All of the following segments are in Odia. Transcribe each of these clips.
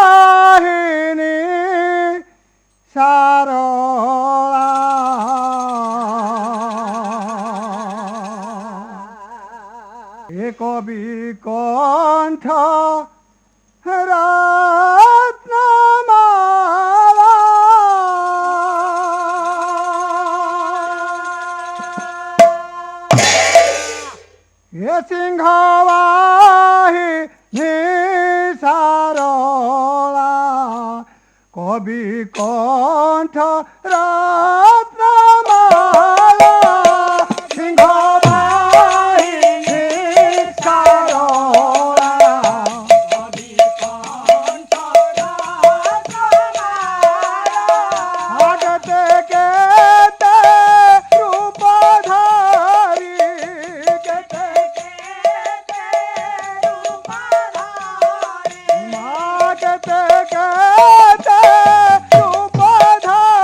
সিংহবাহিনী সারলা এ কবি কণ্ঠ রত্নমালা এ সিংহবাহিনী সারলা কবি কণ্ঠ রত্নমালা সিংহবাহিনী সারলা কবি কণ্ঠ রত্নমালা আগতে কেতে রূপধারী কেতে মাগতে কেতে রূপধারী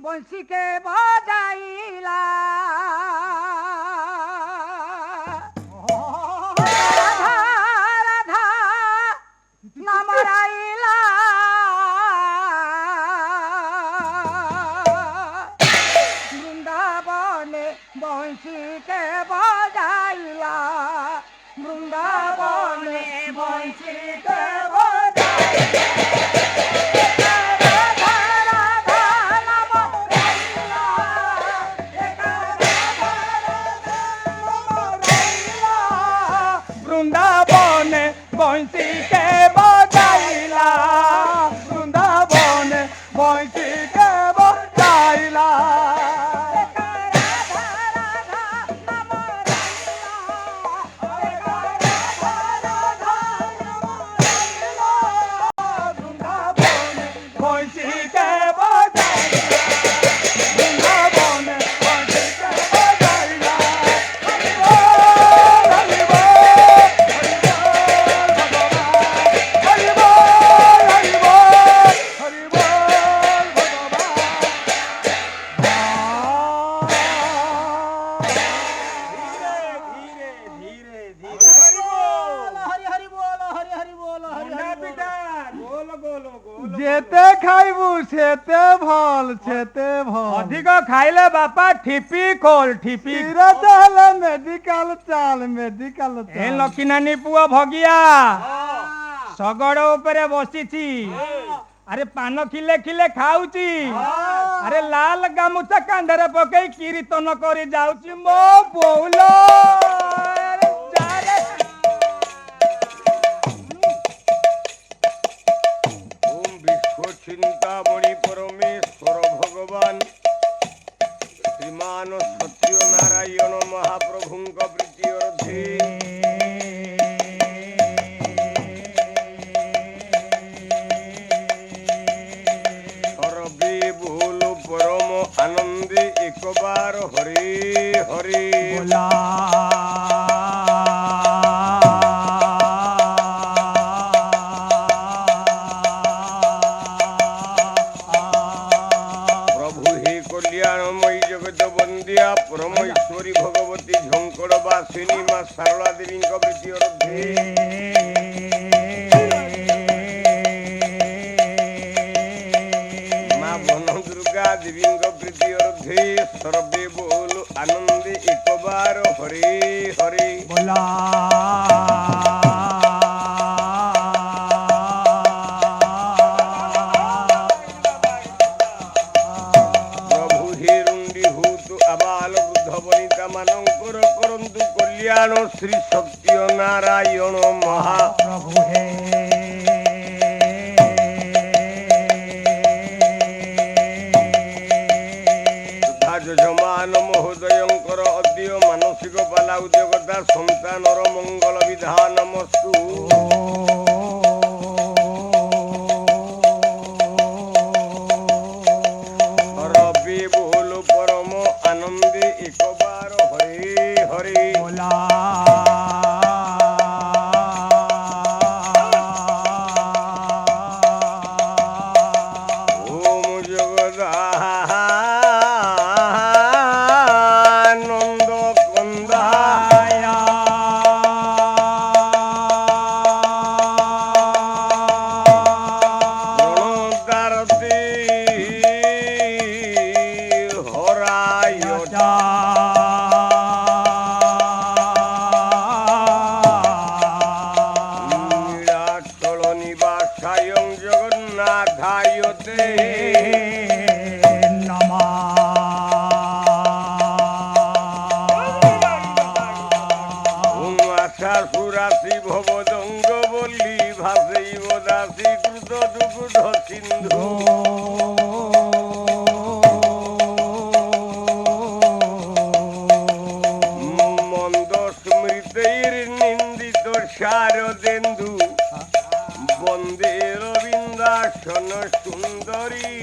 বংশীকে বাজাইলা রাধা রাধা নাম রাইলা বৃন্দাবনে বংশীকে বাজাইলা বৃন্দাবনে বংশীকে বৃন্দাবনে বংশীকে বাজাইলা বৃন্দাবনে বংশীকে বাজাইলা বংশীকে বাজাইলা বৃন্দাবনে বংশীকে বাজাইলা হরি যেতে খাইবু সেতে ভাল সেতে ভাল ଅଧିକ ଖାଇଲେ ବାପା ଠିପି ଖୋଲ ଠିପି ହେଲେ ମେଡିକାଲ ଚାଲ ମେଡିକାଲ ଏ ଲକ୍ଷ୍ମୀ ନାନୀ ପୁଅ ଭଗିଆ ଶଗଡ଼ ଉପରେ ବସିଛି ଆରେ ପାନ ଖିଲେ ଖିଲେ ଖାଉଛି ଆରେ ଲାଲ ଗାମୁଛା କାନ୍ଧରେ ପକେଇ କୀର୍ତ୍ତନ କରି ଯାଉଛି ମୋ ବୋଉଲ চিন্তামণি পরমেশ্বর ভগবান শ্রীমান সত্যনারায়ণ মহাপ্রভুঙ্ক প্রীতি অর্থে সর্বে ভুল পরম আনন্দে একবার হরে হরে बोला বন্দিয়া পরমেশ্বরী ভগবতী ঝঙ্কর বাসিনী মা সারলা দেবীঙ্ক প্রীতি অর্থে মা বন দুর্গা দেবীঙ্ক প্রীতি অর্থে সর্বে বহুল আনন্দে একবার হরে হরে बोला ମାନଙ୍କର କରନ୍ତୁ କଲ୍ୟାଣ ଶ୍ରୀ ସତ୍ୟ ନାରାୟଣ ମହାପ୍ରଭୁ हे ଯଜମାନ ମହୋଦୟଙ୍କର ଅଦ୍ୟ ମାନସିକ ପାଲା ଉଦ୍ୟୋଗତା ସନ୍ତାନର ମଙ୍ଗଳ ବିଧାନମସ୍ତୁ ରବି ବୋଲ ପରମ ଆନନ୍ଦେ একবার হরে হরে बोला ওম জগদানন্দ কন্দায় গণদারতি হরায় নীলাচল নিবাসায়ং জগন্নাথায়তে আশা সুরাশি ভবদঙ্গ বল্লী ভাসৈব দাসী কৃত দুগ্ধ সিন্ধু মন্দ স্মৃতির নিন্দিত শারদেন্দু বন্দে রবীন্দ্রাসন সুন্দরী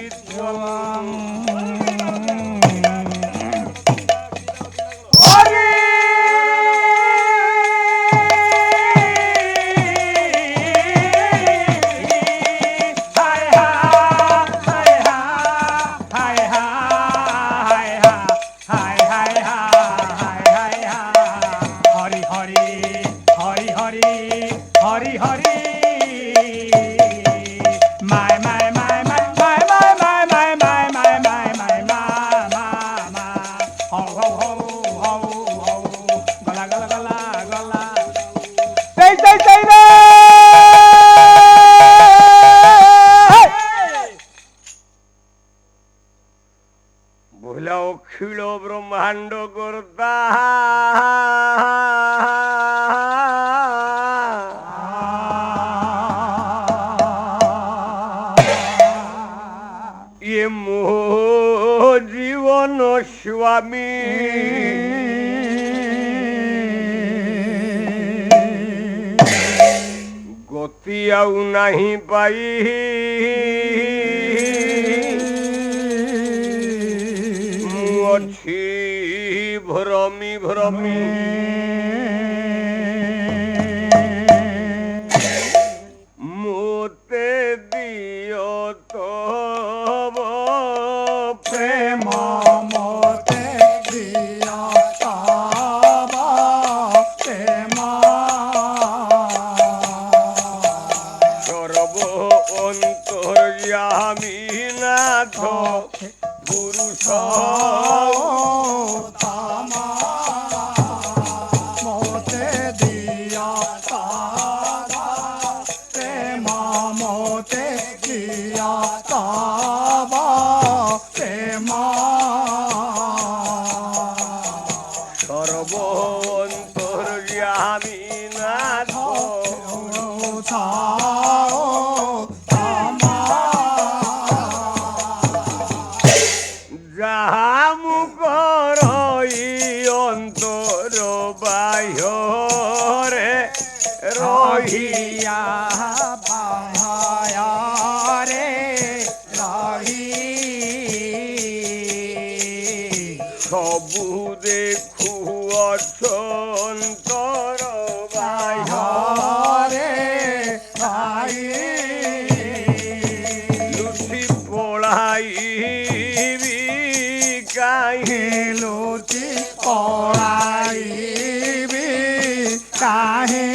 हाय हा ভোলা অখিল ব্রহ্মাণ্ড কর্তা ইয়ে মোহ জীবন স্বামী গতি আউ নাহি পাই ମୁଁ ଅଛି ଭ୍ରମି ଭ୍ରମି ମୋତେ ଦିଅ ତବ ପ୍ରେମ মতে দিয়া তব প্রেম সর্ব অন্তর্যামী নাথ পুরুষ মতে দিয়া তব প্রেম মতে দিয়া তব প্রেম সর্ব অন্তর্যামী নাথ যাহা মুখর অন্তর বাহ্যরে রহিয়া রে রহি সবু দেখু অন্তর বাহ্য রে ভাই লুচি পড়াইবি কাহি লুচি পড়াইবি কাহে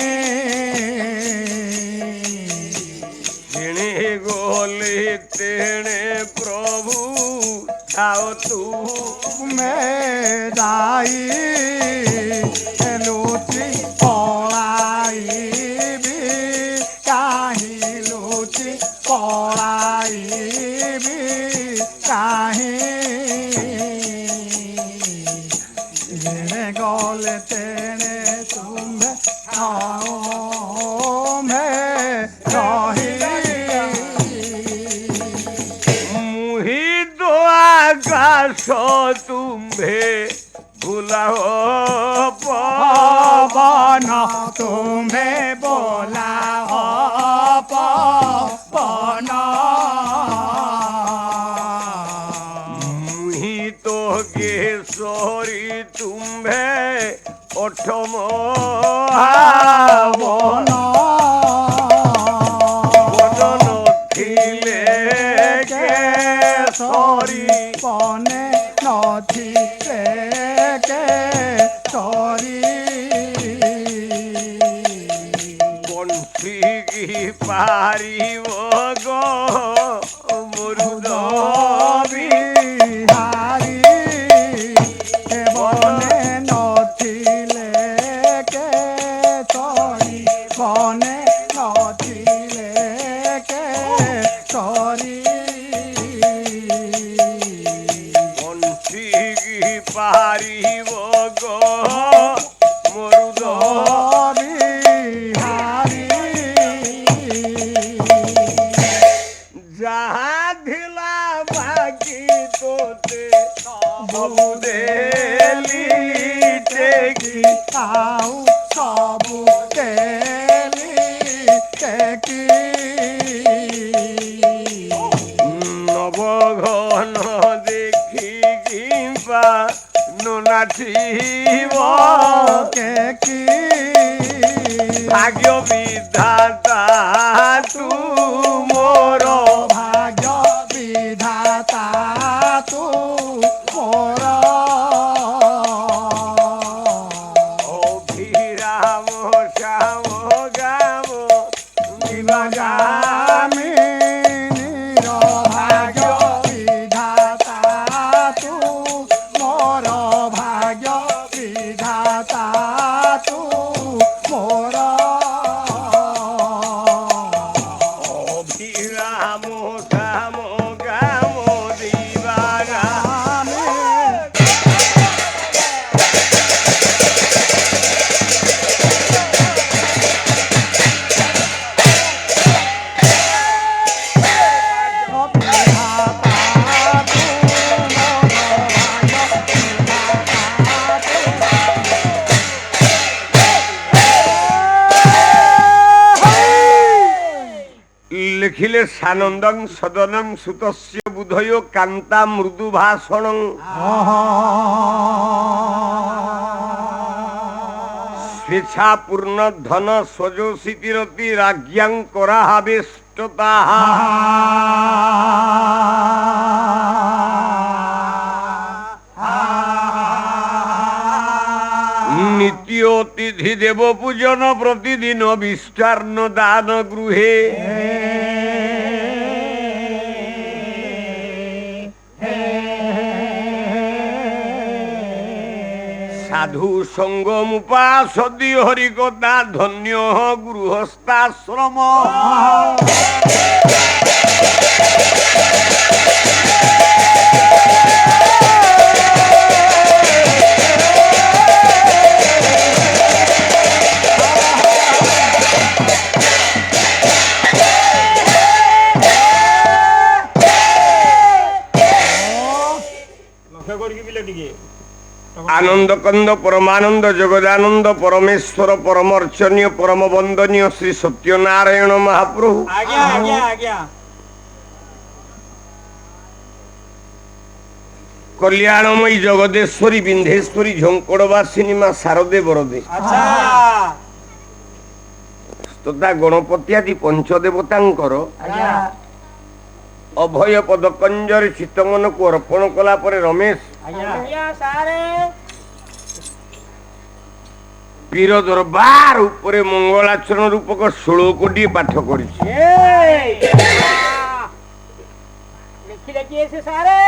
তেণে গলে তেণে প্রভু থাও তু মে যাই লুচি পড়াইবি কাহি লুচি পড়াইবি কাহি যেনে গলে তেনে তুমি মে রহি মুহিত আকাশ তুম্ভে ভুলাও পবন তুমি বোলা পবন মুহিত কেশরী তুম্ভে অঠম বন বদন থিলে কেশরী পনে নথিলে কেশরী বংশী কি পারিব গো মরুদ বিহারি বনে নথিলে কেশরী বনে নথিলে কেশরী বংশী কি পারিব গো মরুদ বিহারি যাহা ধিলা বাকি তোতে বহু দেলি টেকি আউ সবু তেলি টেকি নবঘন দেখি কিম্বা নাচিব কেকি ভাগ্য বিধাতা তু মোর ভাগ্য বিধাতা তু মোর অভিরাম শ্যাম গাম বিভাগামী ভাগ্য বিধাতা তু মোর ভাগ্য বিধাতা তু মোর লিখিলে সানন্দং সদনং সুতস্য বুধয় কান্তা মৃদু ভাষণং স্বেচ্ছাপূর্ণ ধন সজোষিতিরতি রাজ্ঞাং করাহাবেষ্টতা নিত্য অতিথি দেব পূজন প্রতিদিন বিষ্টার্ণ দান গৃহে সাধু সঙ্গম উপাসদি হরিকথা ধন্য গৃহস্থাশ্রম আনন্দ কন্দ পরমানন্দ জগদানন্দ পরমেশ্বর পরমর্চনীয় পরম বন্দনীয় শ্রী সত্যনারায়ণ মহাপ্রভু ଆଜ୍ଞା ଆଜ୍ଞା ଆଜ୍ଞା কল্যাণময়ী জগদেশ্বরী বিন্ধেশ্বরী ঝঙ্কড়বাসিনী মা শারদে বরদে ଆଚ୍ଛା তথা গণপতি আদি পঞ্চদেবতাঙ্কর ଆଜ୍ଞା অভয় পদকঞ্জরে চিত্তমনকু অর্পণ কলা পরে রমেশ ଆଜ୍ଞା ଆଜ୍ଞା ସାରେ পীর দরবার উপরে মঙ্গলাচরণ রূপক শ্লোকটি পাঠ করেছি ଲେଖିଲେ କିଏ ସେ ସାରେ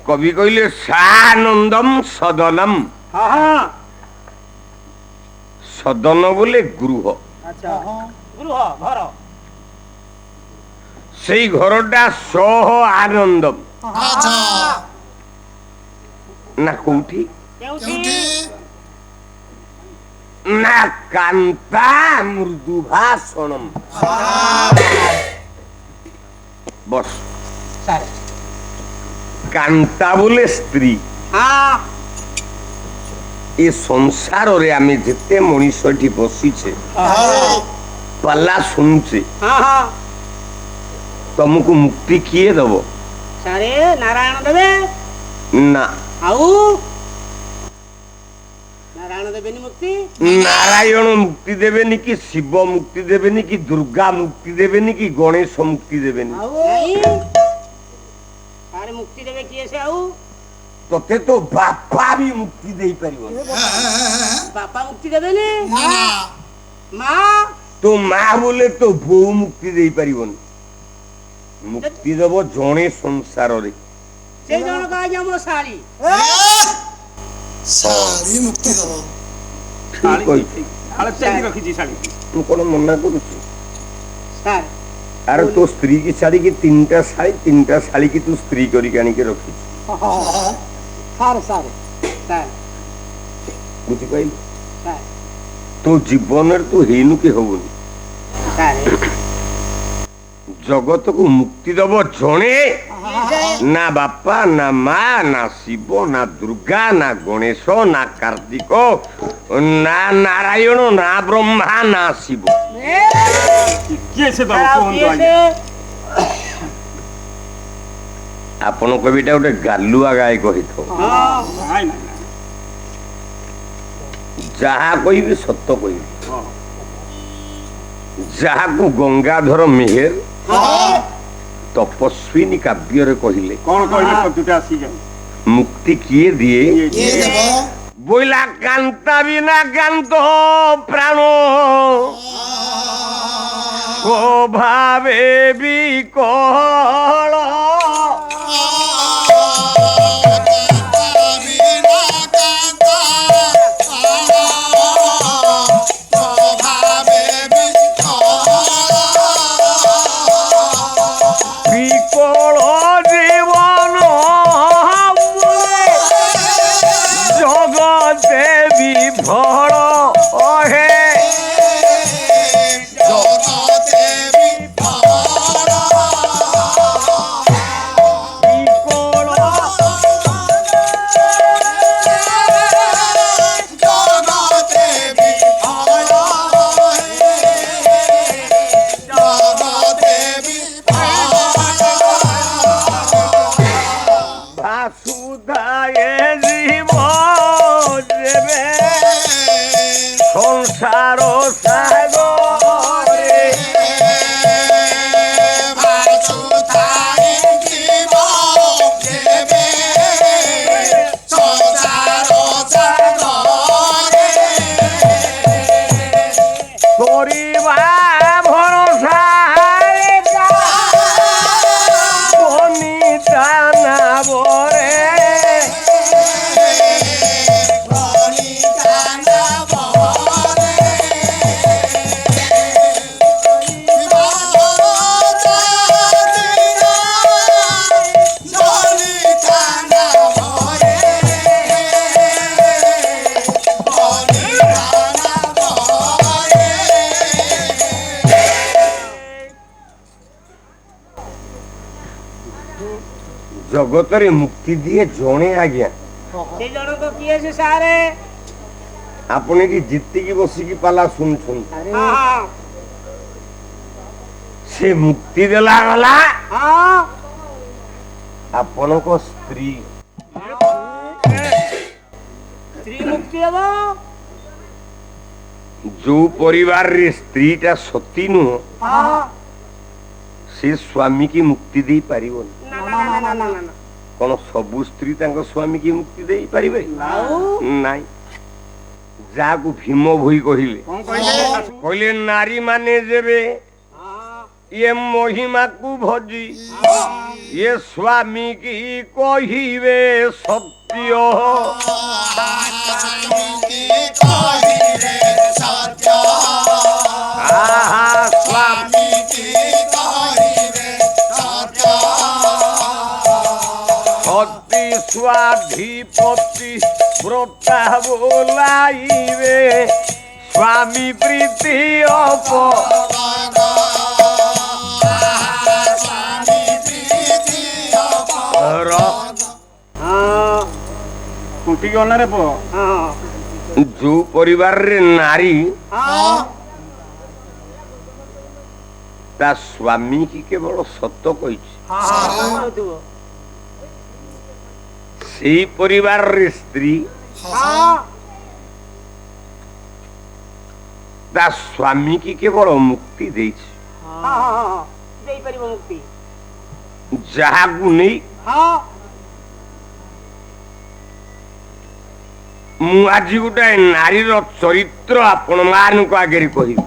কবি কইলে সানন্দম সদনম ହଁ ହଁ সদন বলে গৃহ ଆଚ୍ଛା ଗୃହ ଘର সেই ঘরটা সহ আনন্দম না কোউঠি କେଉଁଠି না কান্তা মৃদু ভাষণম বস ସାରେ কান্তা বলে স্ত্রী ହଁ এ সংসারে আমি যেতে মଣିষটি বসিছে পাল্লা শুনছে ହଁ ହଁ ତମକୁ ମୁକ୍ତି କିଏ ଦବ ସାରେ ନାରାୟଣ ଦେବେ ନା ଆଉ ନାରାୟଣ ଦେବେନି ମୁକ୍ତି ନାରାୟଣ ମୁକ୍ତି ଦେବେନି କି ଶିବ ମୁକ୍ତି ଦେବେନି କି ଦୁର୍ଗା ମୁକ୍ତି ଦେବେନି କି ଗଣେଶ ମୁକ୍ତି ଦେବେନି ଆଉ ସାରେ ମୁକ୍ତି ଦେବେ କିଏ ସେ ଆଉ ତତେ ତ ବାପା ବି ମୁକ୍ତି ଦେଇପାରିବନି ବାପା ମୁକ୍ତି ଦେବେନି ମା ତୋ ମା ବୋଲେ ତୋ ବୋଉ ମୁକ୍ତି ଦେଇପାରିବନି ମୁକ୍ତି ଦେବ ଜଣେ ସଂସାରରେ ସେ ଜଣକ ଆଜ୍ଞା ମୋ ଶାଳୀ ଶାଳୀ ମୁକ୍ତି ଦବ ଠିକ କହିଛି ମୁଁ କଣ ମନା କରୁଛି ସାର୍ ଆରେ ତୋ ସ୍ତ୍ରୀ କି ଛାଡିକି ତିନିଟା ଶାଳୀ କି ତୁ ସ୍ତ୍ରୀ କରିକି ଆଣିକି ରଖିଛୁ ସାର୍ ସାର୍ ସାର୍ ବୁଝିପାରିଲୁ ସାର୍ ତୋ ଜୀବନରେ ତୁ ହେଇନୁ କି ହବୁନି ସାର୍ ଜଗତକୁ ମୁକ୍ତି ଦବ ଜଣେ ନା ବାପା ନା ମା ନା ଶିବ ନା ଦୁର୍ଗା ନା ଗଣେଶ ନା କାର୍ତ୍ତିକ ନା ନାରାୟଣ ନା ବ୍ରହ୍ମା ନା ଶିବ ଆପଣ କବିଟା ଗୋଟେ ଗାଲୁଆ ଗାୟକ ହେଇଥିବ ଯାହା କହିବି ସତ କହିବି ଯାହାକୁ ଗଙ୍ଗାଧର ମେହେର ତପସ୍ୱିନୀ କାବ୍ୟରେ କହିଲେ କଣ କହିଲେ ସତ୍ୟଟା ଆସିଯାଉ ମୁକ୍ତି କିଏ ଦିଏ କିଏ ଦେବ ବୋଇଲା କାନ୍ତା ବିନା କାନ୍ତ ପ୍ରାଣ ସ୍ୱଭାବେ ବିକଳ বিকল জীবন জগতে বিভল হে সুধায়ে জীব দেবে সংসার সাগরে করিবা ভরসা বনিতা না বরে জগতরে মুক্তি দিয়ে জনে আজ্ঞা ସେ ଜଣକ କିଏ ସେ ସାରେ আপনি কি জিতিকি বসিকি পালা শুনছুন ହଁ সে মুক্তি দেলা গলা ହଁ আপনার স্ত্রী ସ୍ତ୍ରୀ ମୁକ୍ତି ହବ जो परिवार रे स्त्रीटा सती नुह ହଁ से स्वामी की मुक्ति दे पारिबन ନା ନା ନା ନା ନା ନା কোন সবু স্ত্রী তাଙ୍କ স্বামী কি মুক্তি দেই পারিবে ଆଉ নাই যাকু ভীম ভই কহিলে କଣ କହିଲେ কইলে নারী মানে যেবে ହଁ ইয়ে মহিমা কু ভজি ইয়ে স্বামী কি কহিবে সত্য আহা স্বামী সতী স্বাধিপতি ব্রতা বোলাইবে স্বামী প্রীতি অপ ହଁ କୁଟି ଗଲାରେ ପୁଅ ହଁ ଯୋଉ ପରିବାରରେ ନାରୀ ହଁ ତା ସ୍ୱାମୀ କି କେବଳ ସତ କହିଛି ହଁ ସେଇ ପରିବାରରେ ସ୍ତ୍ରୀ ହଁ ତା ସ୍ୱାମୀ କି କେବଳ ମୁକ୍ତି ଦେଇଛି ହଁ ଦେଇପାରିବ ମୁକ୍ତି ଯାହାକୁ ନେଇ ହଁ ମୁଁ ଆଜି ଗୋଟାଏ ନାରୀର ଚରିତ୍ର ଆପଣ ମାନଙ୍କ ଆଗରେ କହିବି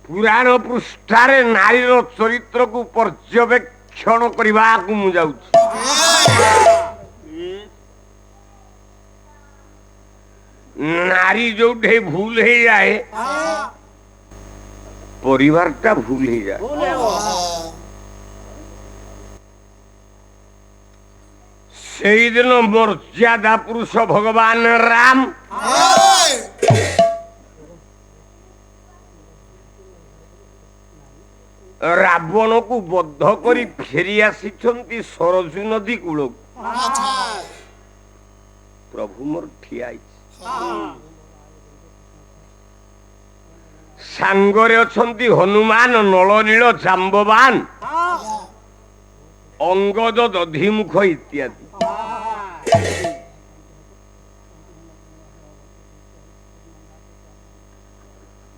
ପୁରାଣ ପୃଷ୍ଠାରେ ନାରୀର ଚରିତ୍ରକୁ ପର୍ଯ୍ୟବେକ୍ଷଣ କରିବାକୁ ମୁଁ ଯାଉଛି ନାରୀ ଯୋଉଠି ଭୁଲ ହେଇଯାଏ ପରିବାରଟା ଭୁଲ ହେଇଯାଏ ଭୁଲ ହେବ ସେଇଦିନ ମର୍ଯ୍ୟାଦା ପୁରୁଷ ଭଗବାନ ରାମ ରାବଣକୁ ବଦ୍ଧ କରି ଫେରି ଆସିଛନ୍ତି ସରଜୁ ନଦୀ କୂଳକୁ ପ୍ରଭୁ ମୋର ଠିଆ ହେଇଛି ସାଙ୍ଗରେ ଅଛନ୍ତି ହନୁମାନ ନଳନୀଳ ଜାମ୍ବବାନ ଅଙ୍ଗଦ ଦଧିମୁଖ ଇତ୍ୟାଦି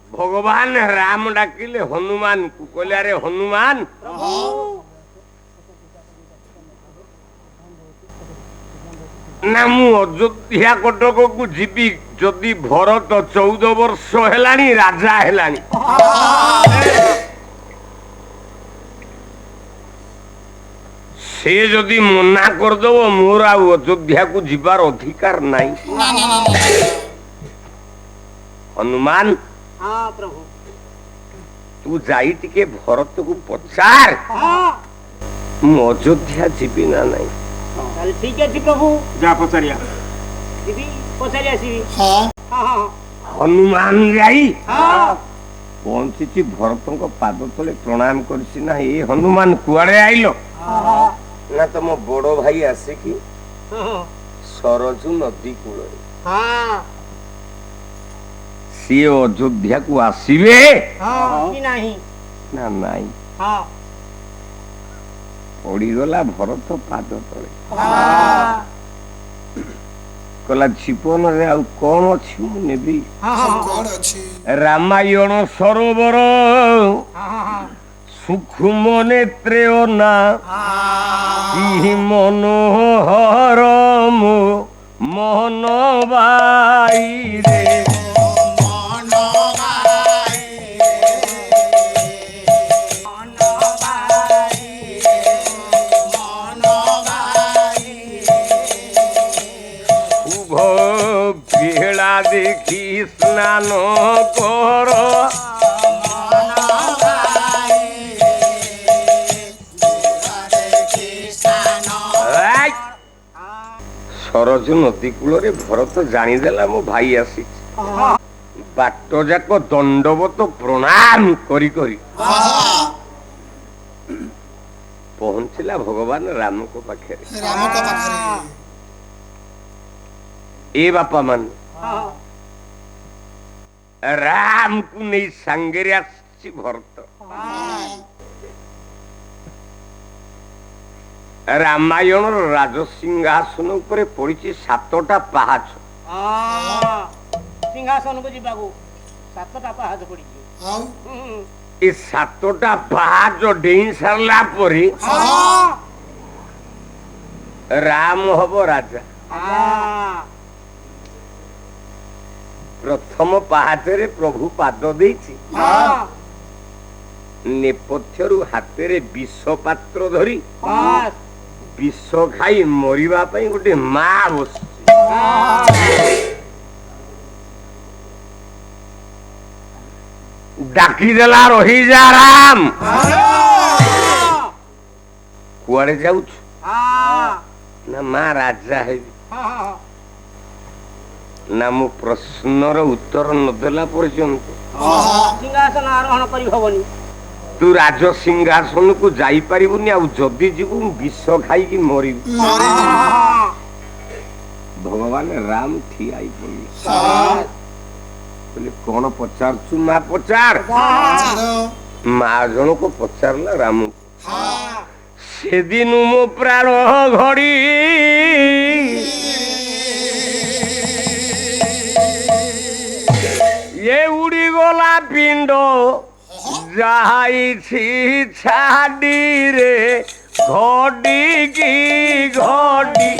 ଭଗବାନ ରାମ ଡାକିଲେ ହନୁମାନଙ୍କୁ କହିଲେ ଆରେ ହନୁମାନ ନା ମୁଁ ଅଯୋଧ୍ୟା କଟକକୁ ଯିବି ଯଦି ଭରତ 14 ବର୍ଷ ହେଲାଣି ରାଜା ହେଲାଣି ସେ ଯଦି ମନା କରିଦବ ମୋର ଆଉ ଅଯୋଧ୍ୟାକୁ ଯିବାର ଅଧିକାର ନାହିଁ ହନୁମାନ ହଁ ପ୍ରଭୁ ତୁ ଯାଇ ଟିକେ ଭରତକୁ ପଚାର ମୁଁ ଅଯୋଧ୍ୟା ଯିବି ନା ନାହିଁ ତାହେଲେ ଠିକ ଅଛି ପ୍ରଭୁ ଯା ପଚାରିଆ ଯିବି ପଚାରି ଆସିବି ହନୁମାନ ଯାଇ ହଁ ପହଞ୍ଚିଛି ଭରତଙ୍କ ପାଦ ତଳେ ପ୍ରଣାମ କରିଛି ନା ଏ ହନୁମାନ କୁଆଡେ ଆଇଲ ନା ତମ ବଡ ଭାଇ ଆସିକି ସରଜୁ ନଦୀ କୂଳରେ ହଁ ସିଏ ଅଯୋଧ୍ୟାକୁ ଆସିବେ ହଁ କି ନାହିଁ ନା ନାଇଁ ହଁ ପଡିଗଲା ଭରତ ପାଦ ତଳେ। କହିଲା ଜୀବନରେ ଆଉ କଣ ଅଛି ମୁଁ ନେବି? କଣ ଅଛି? ରାମାୟଣ ସରୋବର ସୁଖୁମ ନେତ୍ରେ ଅନା କି ମନୋହର ମୋ ମନ ବାଇରେ। বেড়া দেখি স্নান কর সরজ নদী কূଳରେ ভরত ଜାଣିଦେଲା ମୋ ଭାଇ ଆସିଛି। ବାଟ ଯାକ ଦଣ୍ଡବତ ପ୍ରଣାମ କରି କରି ପହଞ୍ଚିଲା ଭଗବାନ ରାମଙ୍କ ପାଖରେ। ରାମଙ୍କ ପାଖରେ ଏ ବାପା ମାନେ ରାମକୁ ନେଇ ସାଙ୍ଗରେ ଆସିଛି ଭରତ। ରାମାୟଣର ରାଜସିଂହାସନ ଉପରେ ପଡିଛି 7ଟା ପାହାଚ। ସିଂହାସନକୁ ଯିବାକୁ 7ଟା ପାହାଚ ପଡିଛି। ଆଉ ଏ 7ଟା ପାହାଚ ଡେଇଁ ସାରିଲା ପରେ ରାମ ହବ ରାଜା। ପ୍ରଥମ ପାହାଚରେ ପ୍ରଭୁ ପାଦ ଦେଇଛି। ନେପଥ୍ୟରୁ ହାତରେ ବିଷ ପାତ୍ର ଧରି ବିଷ ଖାଇ ମରିବା ପାଇଁ ଗୋଟେ ମା ବସିଛି। ଡାକିଦେଲା ରହିଯା ରାମ। କୁଆଡେ ଯାଉଛୁ? ନା ମା ରାଜା ହେବି। ନା ମୁଁ ପ୍ରଶ୍ନର ଉତ୍ତର ନଦେଲା ପର୍ଯ୍ୟନ୍ତ ସିଂହାସନ ଆରୋହଣ କରି ହବନି। ତୁ ରାଜ ସିଂହାସନକୁ ଯାଇପାରିବୁନି। ଆଉ ଯଦି ଯିବୁ ମୁଁ ବିଷ ଖାଇକି ମରିବି। ଭଗବାନ ରାମ ଠିଆ ହେଇ ପଡିଲେ। କହିଲେ କଣ ପଚାରୁଛୁ ମା? ପଚାର। ମା ଜଣକୁ ପଚାରିଲା ରାମକୁ। ସେଦିନ ମୋ ପ୍ରାଣ ଘଡ଼ି ଏ ଉଡ଼ିଗଲା ପିଣ୍ଡ ଯାହାଇଛି ଛାଡ଼ିରେ ଘଡ଼ିକି ଘଡ଼ି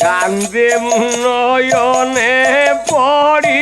କାନ୍ଦେ ନୟନେ ପଡ଼ି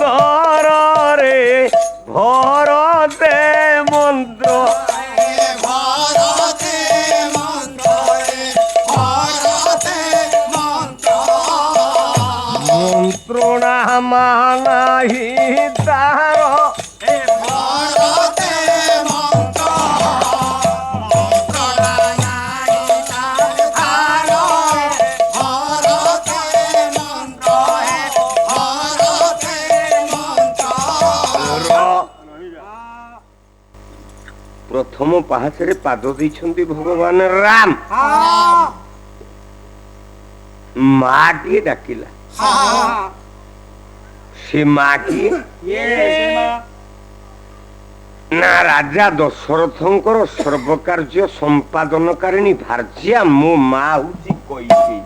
ବନକନ୍ଦରରେ ଭରତେ ମନ୍ତ୍ର ମନ୍ତ୍ରଣା ମାନାହି ତାର ପ୍ରଥମ ପାହାଚରେ ପାଦ ଦେଇଛନ୍ତି ଭଗବାନ ରାମ। ମାଟିଏ ଡାକିଲା। ସେ ମାଟିଏ ନା ରାଜା ଦଶରଥଙ୍କର ସର୍ବକାର୍ଯ୍ୟ ସମ୍ପାଦନକାରିଣୀ ଭାର୍ଯ୍ୟା ମୋ ମା ହଉଛି କୈକେୟୀ।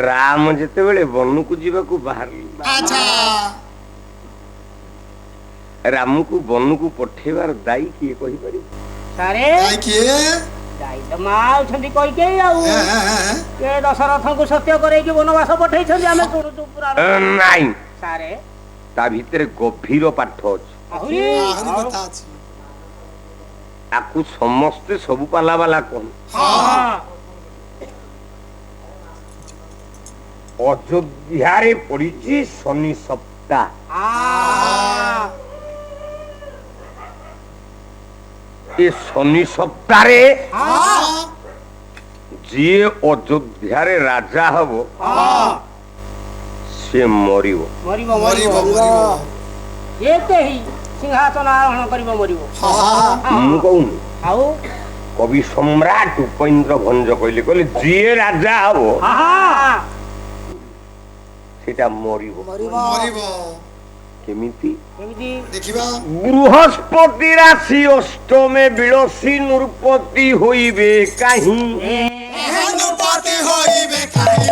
ରାମ ଯେତେବେଳେ ବନକୁ ଯିବାକୁ ବାହାରିଲେ ରାମକୁ ବନକୁ ପଠେଇବାର ଦାୟୀ କିଏ କହିପାରିବ? ସାରେ ଦାୟୀ ତ ମା ଅଛନ୍ତି କୈକେୟୀ। ଆଉ ଏ ଦଶରଥଙ୍କୁ ସତ୍ୟ କରେଇକି ବନବାସ ପଠେଇଛନ୍ତି ଆମେ ଶୁଣୁଛୁ ପୁରାଣ। ନାଇଁ ସାରେ ତା ଭିତରେ ଗଭୀର ପାଠ ଅଛି। ଆକୁ ସମସ୍ତେ ସବୁ ପାଲା ବାଲା କହନ୍ତି। ଅଯୋଧ୍ୟାରେ ପଡିଛି ଶନି ସପ୍ତାହ। ଏ ଶନି ସପ୍ତାହରେ ଯିଏ ଅଯୋଧ୍ୟାରେ ରାଜା ହବ ସେ ମରିବ। ମରିବ ମରିବ ମରିବ ମରିବ ଏତେ ହିଁ ସିଂହାସନ ଆରୋହଣ କରିବ ମରିବ। ମୁଁ କହୁନି, ଆଉ କବି ସମ୍ରାଟ ଉପେନ୍ଦ୍ର ଭଞ୍ଜ କହିଲେ ଯିଏ ରାଜା ହବ ସେଟା ମରିବ। ମରିବ କେମିତି? କେମିତି? ଦେଖିବା ବୃହସ୍ପତି ରାଶି ଅଷ୍ଟମେ ବିଳସୀ ନୃପତି ହୋଇବେ କାହିଁ। ନୃପତି ହୋଇବେ କାହିଁ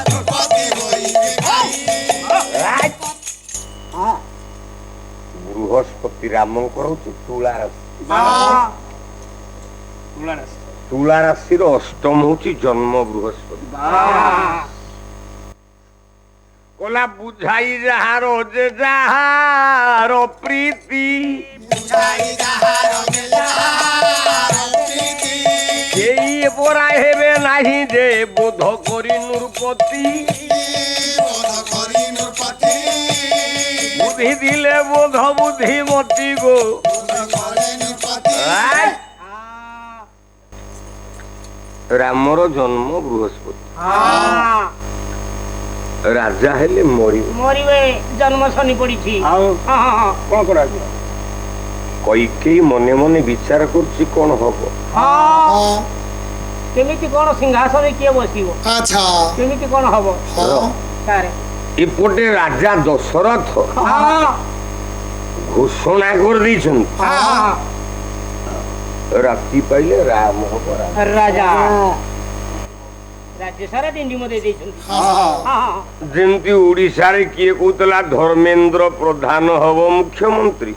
ନୃପତି ହୋଇବେ କାହିଁ ବୃହସ୍ପତି ରାମଙ୍କର ହଉଛି ତୁଳା ରାଶି। ତୁଳା ରାଶିର ଅଷ୍ଟମ ହଉଛି ଜନ୍ମ ବୃହସ୍ପତି। କଲା ବୁଝାଇ ଯାହାର ଯେ ଯାହାର ପ୍ରୀତି କେହି ପରା ହେବେ ନାହିଁ ଯେ ବୋଧ କରି ନୃପତି। ବୁଦ୍ଧି ଦିଲେ ବୋଧ ବୁଦ୍ଧିମତି ଗো। ରାମର ଜନ୍ମ ବୃହସ୍ପତି, ରାଜା ହେଲେ ମରିବେ। ଜନ୍ମ ଶନି ପଡିଛି। କଣ କରାଯିବ? କୈକେୟୀ ମନେ ମନେ ବିଚାର କରୁଛି କଣ ହବ। କେମିତି କଣ ସିଂହାସନରେ କିଏ ବସିବ? ଆଚ୍ଛା କେମିତି କଣ ହବ? ସାରେ ଏପଟେ ରାଜା ଦଶରଥ ଘୋଷଣା କରିଦେଇଛନ୍ତି ରାତି ପାଇଲେ ରାମ ହବ ରାଜା। ରାଜ୍ୟ ସାରା ଡିଣ୍ଡିମ ଦେଇ ଦେଇଛନ୍ତି। ଯେମିତି ଓଡିଶାରେ କିଏ କହୁଥିଲା ଧର୍ମେନ୍ଦ୍ର ପ୍ରଧାନ ହବ ମୁଖ୍ୟମନ୍ତ୍ରୀ,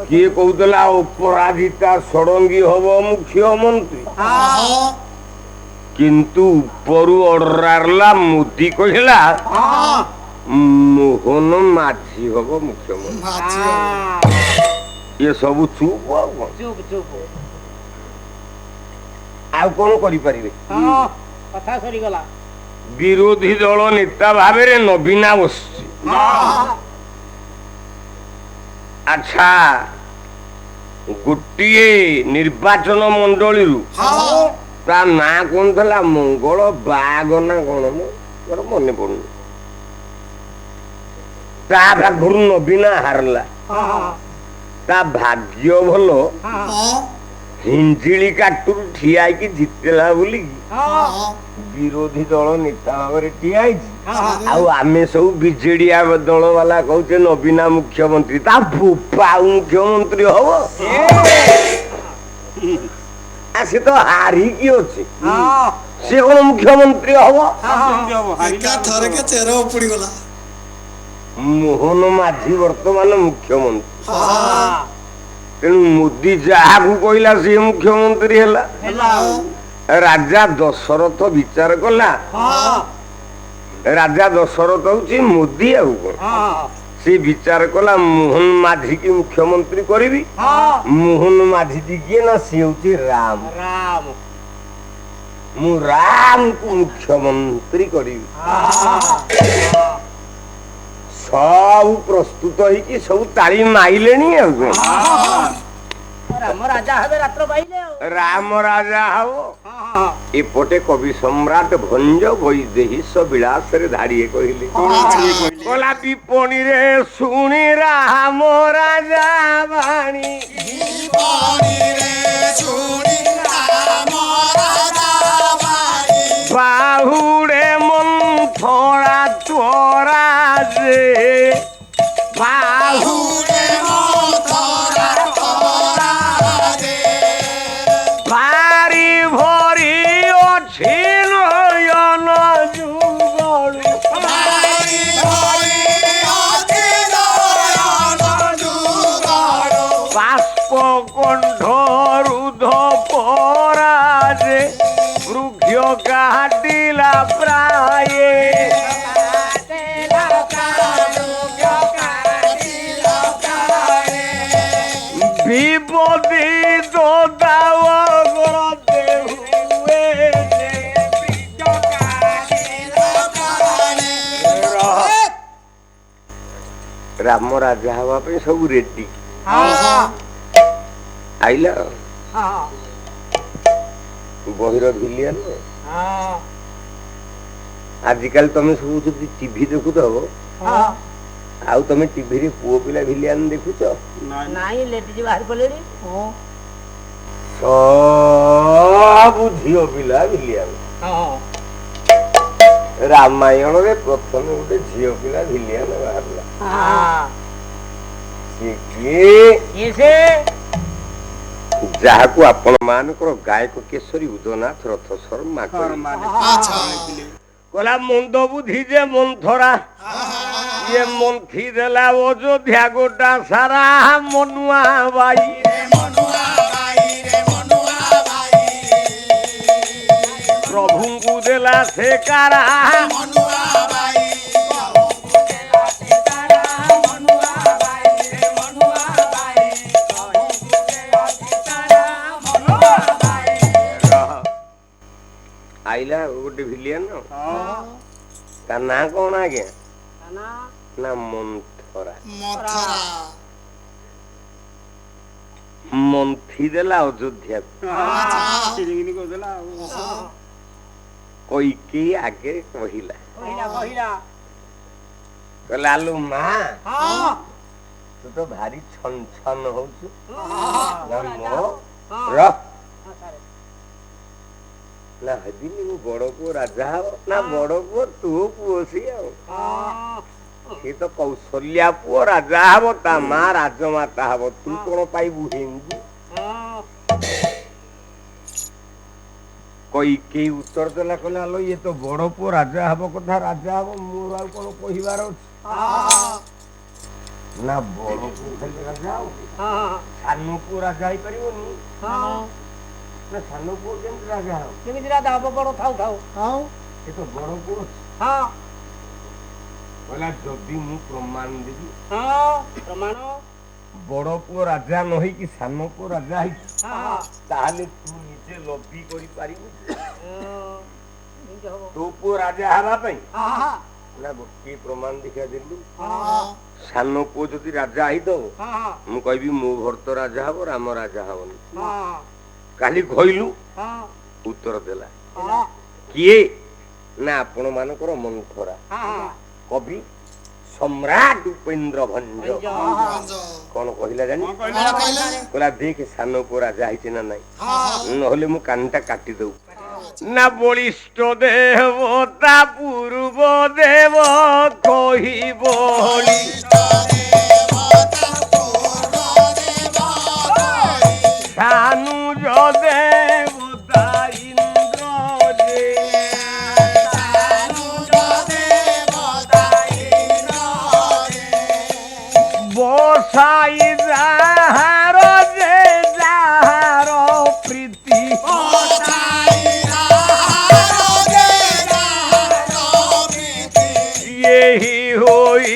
କିଏ କହୁଥିଲା ଅପରାଜିତା ଷଡଙ୍ଗୀ ହବ ମୁଖ୍ୟମନ୍ତ୍ରୀ, କିନ୍ତୁ ଉପରୁ ଅର୍ଡର ଆସିଲା ମୋଦି କହିଲା ମୋହନ ମାଝୀ ହବ ମୁଖ୍ୟମନ୍ତ୍ରୀ। ଏ ସବୁ ଚୁପ ଆଉ କଣ? ଚୁପ ଚୁପ। ଆଉ କଣ କରିପାରିବେ? କଥା ସରିଗଲା। ବିରୋଧୀ ଦଳ ନେତା ଭାବରେ ନବୀନା ବସିଛି। ଆଚ୍ଛା, ଗୋଟିଏ ନିର୍ବାଚନ ମଣ୍ଡଳୀରୁ ତା ନାଁ କଣ ଥିଲା? ମଙ୍ଗଳ ବାଗ ନା କଣ? ମୋର ମନେ ପଡୁନି। ତା ପାଖରୁ ନବୀନା ହାରିଲା। ତା ଭାଗ୍ୟ ଭଲ ହିଞ୍ଜିଳି କାଟୁରୁ ଠିଆ ହେଇକି ଜିତିଲା ବୋଲି ବିରୋଧୀ ଦଳ ନେତା ଭାବରେ ଠିଆ ହେଇଛି। ଆଉ ଆମେ ସବୁ ବିଜେଡି ଦଳ ବାଲା କହୁଛେ ନବୀନା ମୁଖ୍ୟମନ୍ତ୍ରୀ। ତା ବୋପା ମୁଖ୍ୟମନ୍ତ୍ରୀ ହବ? ସେ ତ ହାରିକି ଅଛି, ସେ କଣ ମୁଖ୍ୟମନ୍ତ୍ରୀ ହବ? ଥରକେ ଚେର ଉପୁଡିଗଲା। ମୋହନ ମାଝୀ ବର୍ତ୍ତମାନ ମୁଖ୍ୟମନ୍ତ୍ରୀ। ତେଣୁ ମୋଦି ଯାହାକୁ କହିଲା ସିଏ ମୁଖ୍ୟମନ୍ତ୍ରୀ ହେଲା। ରାଜା ଦଶରଥ ବିଚାର କଲା, ରାଜା ଦଶରଥ ହଉଛି ମୋଦି ଆଉ କଣ। ସେ ବିଚାର କଲା ମୋହନ ମାଝୀ କି ମୁଖ୍ୟମନ୍ତ୍ରୀ କରିବି। ମୋହନ ମାଝୀ କିଏ ନା ସିଏ ହଉଛି ରାମ। ମୁଁ ରାମକୁ ମୁଖ୍ୟମନ୍ତ୍ରୀ କରିବି। ସବୁ ପ୍ରସ୍ତୁତ ହେଇକି ସବୁ ତାଳି ମାଇଲେଣି ଆଉ କଣ। ରାମ ରାଜା ହେବେ ରାତ୍ର ପାଇଲେ ଆଉ। ରାମ ରାଜା ହବ। ଏପଟେ କବି ସମ୍ରାଟ ଭଞ୍ଜ ବୈଦେହୀଶ ବିଳାସରେ ଧାଡ଼ିଏ କହିଲେ, କଲା ବିପଣୀରେ ଶୁଣି ରାମ ରାଜା ବାଣୀ। ବାହୁଡେ ମନ୍ଥରା ତ୍ୱରା ଯେ ବାହୁଡେ ଭାରି ଭରି ଅଛି ନୟନ ଯୁଗଳୁ। ବାଷ୍ପ କଣ୍ଠ ରୁଧ ପରାଜେ ବୃକ୍ଷ କାଟିଲା ପ୍ରାୟ। বিপদে তো দাও করতে হুয়ে রাম রাজা হওয়া ପାଇଁ ସବୁ ରେଡି ଆଇଲା ବହିର ଭିଲିଆନ ଆଜିକାଲି ତମେ ସବୁ ଯଦି ଟିଭି ଦେଖୁଥବ ଆଉ ତମେ ଟିଭିରେ ପୁଅ ପିଲା ଭିଲିଆନ ଦେଖୁଛ ନାଇଁ ଲେଡିଜ ବାହାରି ପଡ଼ିଲେଣି ସବୁ ଝିଅ ପିଲା ଭିଲିଆନ ରାମାୟଣରେ ପ୍ରଥମେ ଗୋଟେ ଝିଅ ପିଲା ଭିଲିଆନ ବାହାରିଲା ସେ କିଏ ଯାହାକୁ ଆପଣ ମାନଙ୍କର ଗାୟକ କେଶରୀ ଉଦୟନାଥ ରଥ ଶର୍ମା କହିଲା ମୁଣ୍ଡ ବୁଦ୍ଧି ଯେ ମନ୍ଥରା ଇଏ ମନ୍ଥି ଦେଲା ଅଯୋଧ୍ୟା ଗୋଟା ସାରା ମନୁଆ ବାଇ ପ୍ରଭୁଙ୍କୁ ଦେଲା ସେ କାରା ଆଇଲା ଗୋଟେ ଭିଲିଆନ ତା ନାଁ କଣ ଆଜ୍ଞା ନା ମନ୍ଥରା ମନ୍ଥି ଦେଲା ଅଯୋଧ୍ୟା କଇକି ଆଗେ କହିଲା କହିଲା ଆଲୁ ମା ତୁ ତ ଭାରି ଛନ ଛନ ହଉଛୁ ନା ହେବିନି ମୁଁ ବଡ ପୁଅ ରାଜା ହବ ନା ବଡ ପୁଅ ତୁ ପୁଅ ସିଏ ଆଉ ସିଏ ତ କୌଶଲ୍ୟା ପୁଅ ରାଜା ହବ ତା ମା ରାଜମାତା ହବ ତୁ କଣ ପାଇବୁ ହେଙ୍ଗୁ କଇକେଇ ଉତ୍ତର ଦେଲା କହିଲା ଆଲୋ ଇଏ ତ ବଡ ପୁଅ ରାଜା ହବ କଥା ରାଜା ହବ ମୋର ଆଉ କଣ କହିବାର ଅଛି ନା ବଡ ପୁଅ ଖାଲି ରାଜା ହବ ସାନ ପୁଅ ରାଜା ହେଇପାରିବନି ନା ସାନ ପୁଅ କେମିତି ରାଜା ହବ କେମିତି ରାଜା ହବ ବଡ ଥାଉ ଥାଉ ସେ ତ ବଡ ପୁଅ କହିଲା ଯଦି ମୁଁ ପ୍ରମାଣ ଦେବି ପ୍ରମାଣ ବଡ ପୁଅ ରାଜା ନ ହେଇକି ସାନ ପୁଅ ରାଜା ହେଇଛି ତାହେଲେ ତୁ ନିଜେ ଲବି କରିପାରିବୁ ତୋ ପୁଅ ରାଜା ହେବା ପାଇଁ ନା ଗୋଟିଏ ପ୍ରମାଣ ଦେଖିଆ ଦେଲୁ ସାନ ପୁଅ ଯଦି ରାଜା ହେଇଥିବ ମୁଁ କହିବି ମୋ ଭର୍ତ୍ତ ରାଜା ହବ ରାମ ରାଜା ହବନି କାଲି କହିଲୁ ଉତ୍ତର ଦେଲା କିଏ ନା ଆପଣ ମାନଙ୍କର ମନ୍ଥରା କବି ସମ୍ରାଟ ଉପେନ୍ଦ୍ର ଭଞ୍ଜ କଣ କହିଲା ଜାଣି କହିଲା ଦେଖ ସାନ ପୁଅ ରାଜା ହେଇଛି ନା ନାଇଁ ନହେଲେ ମୁଁ କାନଟା କାଟି ଦଉ ନା ବଳିଷ୍ଠ ଦେବତା ପୂର୍ବ ଦେବ କହିବ ସାନୁଜ ଦେବତା ଇନ୍ଦ୍ର বসাই যাহার যে যাহার প্রীতি এই হই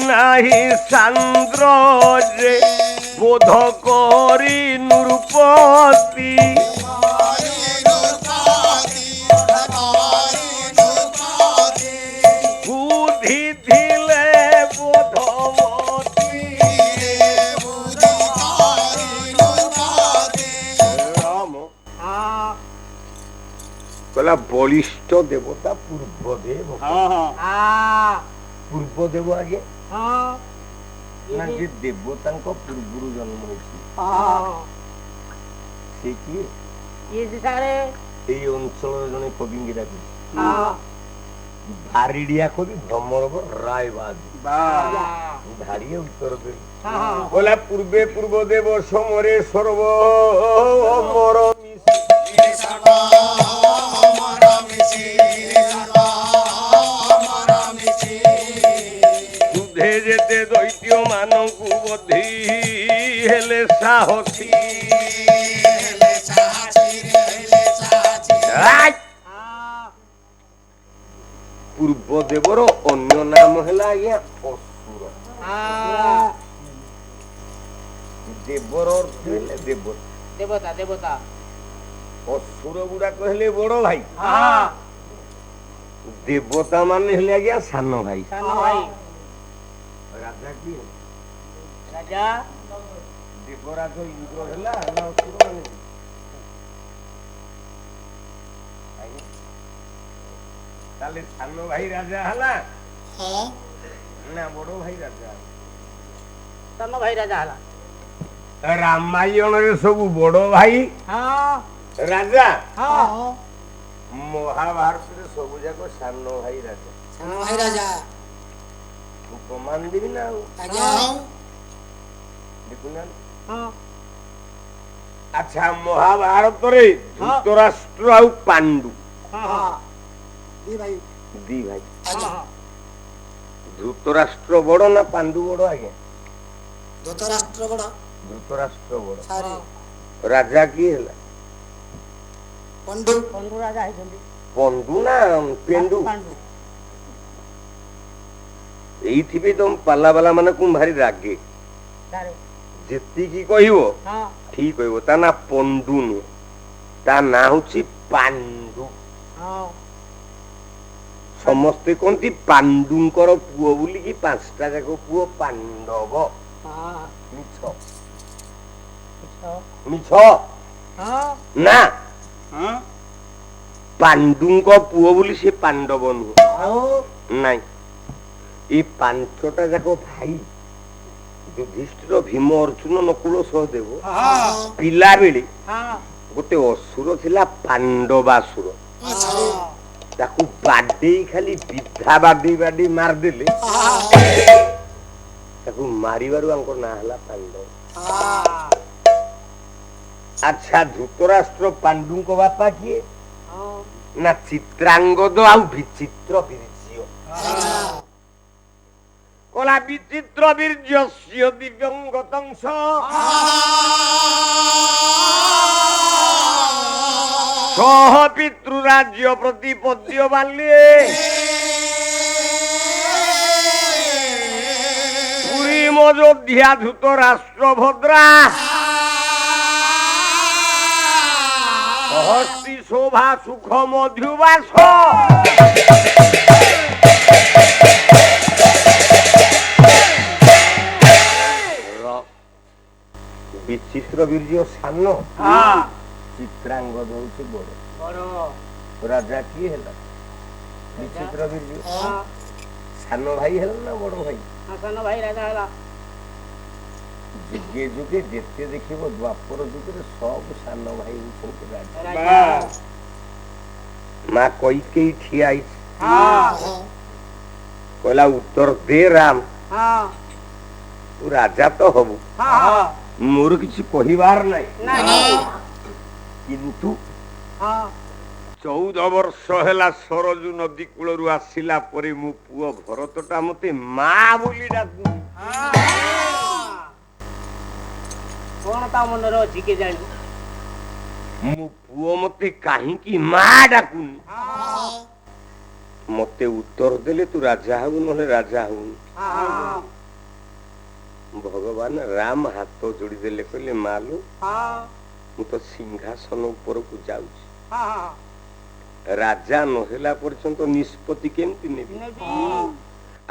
নাহি চন্দ্র যে বোধ করি নৃপতি বুদ্ধি দিলে বোধবতী কলা বলিষ্ঠ দেবতা পূর্বদেব পূর্বদেব আগে না যে দেবতাঙ্ক পূর্বରୁ জন্ম হয়েছে সে কি এই অঞ্চলের জনে কবিঙ্গি ডাকি ভারিডিয়া কবি ভ্রমরব রায়বাদ ধারিয়ে উত্তর দেব বলা পূর্বে পূর্বদেব সমরে সর্ব অমর যুদ্ধে যেতে দৈত্য মানবু বধি হেলে সাহসী ପୂର୍ବଦେବର ଅନ୍ୟ ନାମ ହେଲା ଆଜ୍ଞା ଅସୁର ଦେବର ଅର୍ଥ ହେଲେ ଦେବତା, ଦେବତା ଦେବତା ଅସୁର ଗୁଡାକ ହେଲେ ବଡ ଭାଇ, ହଁ ଦେବତା ମାନେ ହେଲେ ଆଜ୍ଞା ସାନ ଭାଇ। ସାନ ଭାଇ ରାଜା କିଏ? ରାଜା ଦେବରାଜ ଇନ୍ଦ୍ର ହେଲା ନା ଅସୁର ମାନେ? ଆଜ୍ଞା। ତାହେଲେ ସାନ ଭାଇ ରାଜା ହେଲା ହଁ ନା ବଡ ଭାଇ ରାଜା ହେଲା? ସାନ ଭାଇ ରାଜା ହେଲା। ରାମାୟଣରେ ସବୁ ବଡ ଭାଇ ହଁ ରାଜା, ହଁ ମହାଭାରତରେ ସବୁ ଯାକ ସାନ ଭାଇ ରାଜା। ସାନ ଭାଇ ରାଜା ମୁଁ ପ୍ରମାଣ ଦେବି ନା ଆଉ ଆଜ୍ଞା ହଁ ଦେଖୁନାହାନ୍ତି। ହଁ ଆଚ୍ଛା, ମହାଭାରତରେ ଧୃତରାଷ୍ଟ୍ର ଆଉ ପାଣ୍ଡୁ ହଁ ହଁ ଦି ଭାଇ ଦି ଭାଇ। ଆଜ୍ଞା ହଁ ଧୃତରାଷ୍ଟ୍ର ବଡ ନା ପାଣ୍ଡୁ ବଡ? ଆଜ୍ଞା ଧୃତରାଷ୍ଟ୍ର ବଡ ଧୃତରାଷ୍ଟ୍ର ବଡ। ସାରେ ରାଜା କିଏ ହେଲା? ପଣ୍ଡୁ ପଣ୍ଡୁ ରାଜା ହେଇଛନ୍ତି। ପଣ୍ଡୁ ନା ପେଣ୍ଡୁ? ପାଣ୍ଡୁ ଏଇଥିପାଇଁ ତମ ପାଲାବାଲା ମାନଙ୍କୁ ଭାରି ରାଗେ। ସାରେ ଯେତିକି କହିବ ହଁ ଠିକ କହିବ। ତା ନା ପଣ୍ଡୁ ନୁହଁ, ତା ନାଁ ହଉଛି ପାଣ୍ଡୁ। ହଁ ସମସ୍ତେ କହନ୍ତି ପାଣ୍ଡୁଙ୍କର ପୁଅ ବୋଲିକି, 5ଟା ଯାକ ପୁଅ ପାଣ୍ଡବ। ହଁ ମିଛ ମିଛ ମିଛ ହଁ ନା, ହଁ ପାଣ୍ଡୁଙ୍କ ପୁଅ ବୋଲି ସେ ପାଣ୍ଡବ ନୁହଁ। ଆଉ ନାଇଁ, ଏଇ 5ଟା ଯାକ ଭାଇ ଯୁଧିଷ୍ଠିର, ଭୀମ, ଅର୍ଜୁନ, ନକୁଳ, ସହଦେବ ହଁ ପିଲାବେଳେ ହଁ ଗୋଟେ ଅସୁର ଥିଲା ପାଣ୍ଡବାସୁର। ସାରେ ତାକୁ ବାଡେଇ ଖାଲି ବିଧା ବାଡେଇ ବାଡେଇ ମାରିଦେଲେ, ତାକୁ ମାରିବାରୁ ଆଙ୍କ ନାଁ ହେଲା ପାଣ୍ଡବ। ଆଚ୍ଛା, ଧୃତରାଷ୍ଟ୍ର ପାଣ୍ଡୁଙ୍କ ବାପା କିଏ? ନା ଚିତ୍ରାଙ୍ଗଦ ଆଉ ବିଚିତ୍ର ବୀର୍ଯ୍ୟ। କଲା ବିଚିତ୍ର ବୀର୍ଯ୍ୟସ୍ୟ ଦିବ୍ୟଙ୍ଗତଂସ ସହ ପିତୃରାଜ୍ୟ ପ୍ରତିପଦ୍ୟ ବାଲ୍ୟେ ପୁରୀ ମଯୋଧ୍ୟା ଧୃତରାଷ୍ଟ୍ର ଭଦ୍ରା ସହସ୍ତି ଶୋଭା ସୁଖ ମଧୁବାସ ବିଚିତ୍ର ବୀର୍ଯ୍ୟ ସାନ, ଚିତ୍ରାଙ୍ଗଦ ହଉଛି ବଡ। ବଡ ରାଜା କିଏ ହେଲା? ବିଚିତ୍ର ବୀର୍ଯ୍ୟ। ସାନ ଭାଇ ହେଲା ନା ବଡ ଭାଇ? ସାନ ଭାଇ ରାଜା ହେଲା। ଯୁଗେ ଯୁଗେ ଯେତେ ଦେଖିବ, ଦ୍ୱାପର ଯୁଗରେ ସବୁ ସାନ ଭାଇ ହଉଛନ୍ତି ରାଜା। ରାଜା ମା କଇକେଇ ଠିଆ ହେଇଛି, ହଁ କହିଲା ଉତ୍ତର ଦେ ରାମ, ହଁ ତୁ ରାଜା ତ ହବୁ, ହଁ ମୋର କିଛି କହିବାର ନାହିଁ, ନାହିଁ କିନ୍ତୁ ହଁ 14 ବର୍ଷ ହେଲା ସରଜୁ ନଦୀ କୂଳରୁ ଆସିଲା ପରେ ମୋ ପୁଅ ଭରତଟା ମତେ ମା ବୋଲି ଡାକୁନି। କଣ ତା ମନରେ ଅଛି କେ ଜାଣି? ମୋ ପୁଅ ମତେ କାହିଁକି ମା ଡାକୁନି? ମତେ ଉତ୍ତର ଦେଲେ ତୁ ରାଜା ହବୁ, ନହେଲେ ରାଜା ହବୁନି। ଭଗବାନ ରାମ ହାତ ଯୋଡି ଦେଲେ, କହିଲେ ମାଲୁ, ମୁଁ ତ ସିଂହାସନ ଉପରକୁ ଯାଉଛି, ରାଜା ନହେଲା ପର୍ଯ୍ୟନ୍ତ ନିଷ୍ପତ୍ତି କେମିତି ନେବି?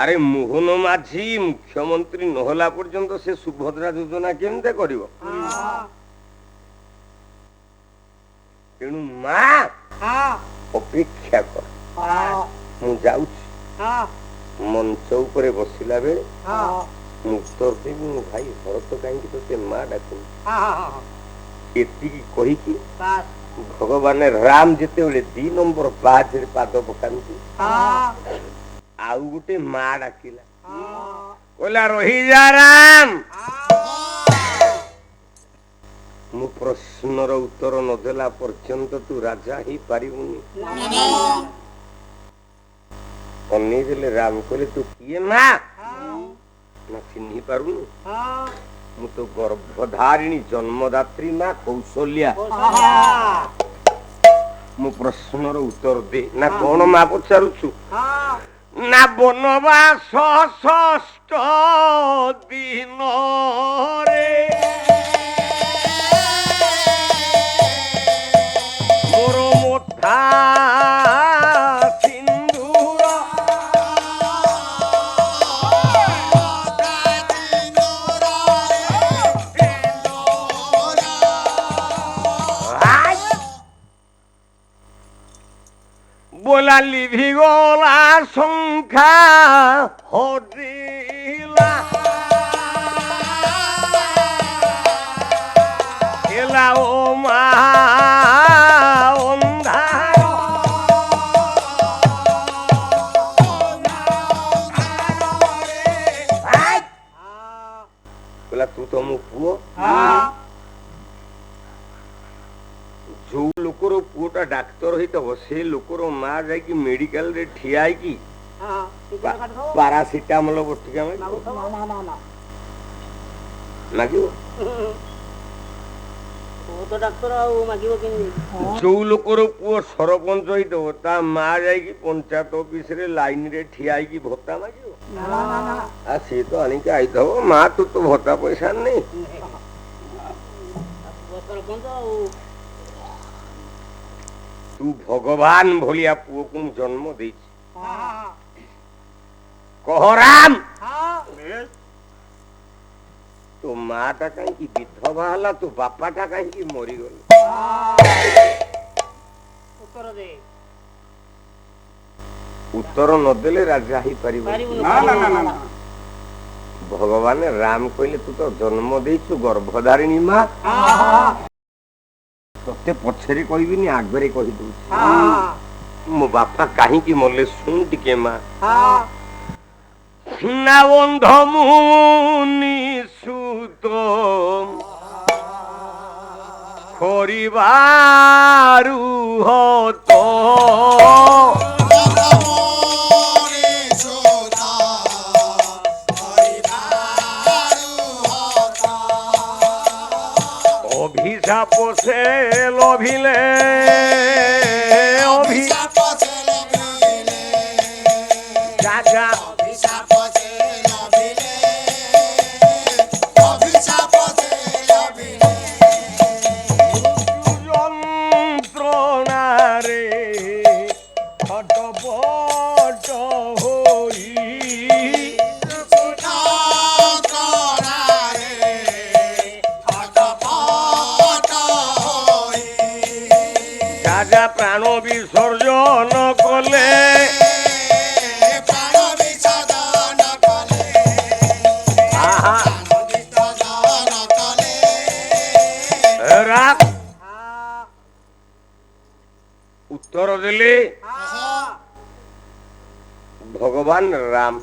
ଆରେ ମୋହନ ମାଝୀ ମୁଖ୍ୟମନ୍ତ୍ରୀ ନହେଲା ପର୍ଯ୍ୟନ୍ତ ସେ ସୁଭଦ୍ରା ଯୋଜନା କେମିତି କରିବ? ତେଣୁ ମା ଅପେକ୍ଷା କର, ମୁଁ ଯାଉଛି। ମଞ୍ଚ ଉପରେ ବସିଲା ବେଳେ ମୁଁ ଉତ୍ତର ଦେବି, ମୋ ଭାଇ ଭରତ କାହିଁକି ତୋତେ ମା ଡାକୁନି? ଏତିକି କହିକି ଭଗବାନ ରାମ ଯେତେବେଳେ 2 ନମ୍ବର ପାହାଚରେ ପାଦ ପକାନ୍ତି, ଆଉ ଗୋଟେ ମା ଡାକିଲା, କହିଲା ରହିଯା ରାମ, ମୁଁ ପ୍ରଶ୍ନର ଉତ୍ତର ନଦେଲା ପର୍ଯ୍ୟନ୍ତ ତୁ ରାଜା ହେଇପାରିବୁନି। ଅନେଇ ଦେଲେ ରାମ, କହିଲେ ତୁ କିଏ ମା? ନା ଚିହ୍ନି ପାରୁନୁ? ମୁଁ ତ ଗର୍ଭଧାରିଣୀ ଜନ୍ମଦାତ୍ରୀ ମା କୌଶଲ୍ୟା। ମୋ ପ୍ରଶ୍ନର ଉତ୍ତର ଦେ। ନା କଣ ମା ପଚାରୁଛୁ? ନା ବନବାସ 6 ଦିନରେ ବୋଲା ଲିଭିଗଲା ଶଙ୍ଖା ହରିଲା ହେଲା ଓ ମା ଅନ୍ଧାର ବୋଲା ତୁ ତ ମୋ ପୁଅ ଯୋଉ ଲୋକର ପୁଅଟା ଡାକ୍ତର ହେଇଥିବ ସେ ଲୋକର ମା ଯାଇକି ମେଡିକାଲରେ ଠିଆ ହେଇକି ପାରାସିଟାମଲ ବଟିକା ମାଗିବ ଯୋଉ ଲୋକର ପୁଅ ସରପଞ୍ଚ ହେଇଥିବ ତା ମା ଯାଇକି ପଞ୍ଚାୟତ ଅଫିସରେ ଲାଇନରେ ଠିଆ ହେଇକି ଭତ୍ତା ମାଗିବ ଆଉ ସିଏ ତ ଆଣିକି ଆଇଥିବ ମା ତୁ ତ ଭତ୍ତା ପଇସା ନେଇ ତୁ ଭଗବାନ ଭଳିଆ ପୁଅକୁ ମୁଁ ଜନ୍ମ ଦେଇଛି କହ ରାମ ତୋ ମା ଟା କାହିଁକି ବିଧବା ହେଲା ତୋ ବାପା ଟା କାହିଁକି ମରିଗଲେ ଉତ୍ତର ନଦେଲେ ରାଜା ହେଇପାରିବ ଭଗବାନ ରାମ କହିଲେ ତୁ ତ ଜନ୍ମ ଦେଇଛୁ ଗର୍ଭଧାରିଣୀ ମା ତତେ ପଛରେ କହିବିନି ଆଗରେ କହିଦଉଛି ମୋ ବାପା କାହିଁକି ମଲେ ଶୁଣ ଟିକେ ମା ନା ବନ୍ଧ ମୁନି ସୁତ କରିବାରୁ ହତ অভিশাপ সে লভিলে রাজা যন্ত্রণারে ছটপট হই রাজা প্রাণ বিসর্জন কলে উত্তর দিলে ভগবান রাম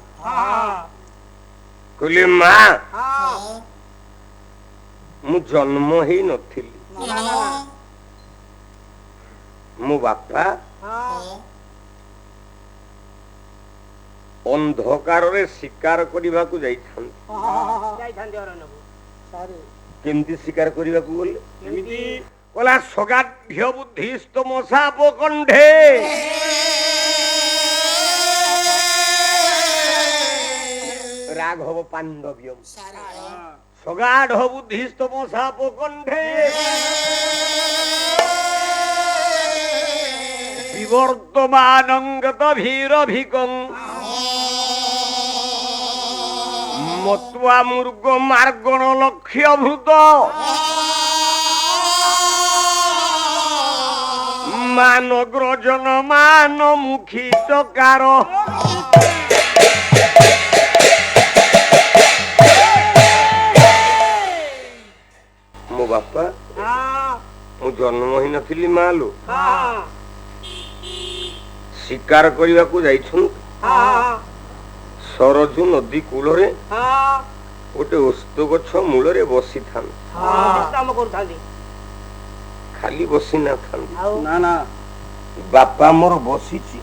କହିଲେ ମା ମୁଁ ଜନ୍ମ ହେଇ ନଥିଲି ମୋ ବାପା ଅନ୍ଧକାରରେ ଶିକାର କରିବାକୁ ଯାଇଥାନ୍ତି କେମିତି ଶିକାର କରିବାକୁ ଗଲେ କହିଲା ସଗାଢ୍ୟ ବୁଦ୍ଧି ସ୍ତମ ସାପ କଣ୍ଢେ ରାଘବ ପାଣ୍ଡବ୍ୟ ସଗାଢ ବୁଦ୍ଧି ସ୍ତମ ସାପ କଣ୍ଢେ বিবর্তমানঙ্গত ভীরভিকং মতুয়া মূর্গ মার্গণ লক্ষ্যভূত মানগ্রজন মানমুখী চকার ମୋ ବାପା ମୁଁ ଜନ୍ମ ହେଇନଥିଲି ମା ଲୋ ଶିକାର କରିବାକୁ ଯାଇଛନ୍ତି ସରଜୁ ନଦୀ କୂଳରେ ଗୋଟେ ଓସ୍ତ ଗଛ ମୂଳରେ ବସିଥାନ୍ତି ଖାଲି ବସି ନଥାନ୍ତି ବାପା ମୋର ବସିଛି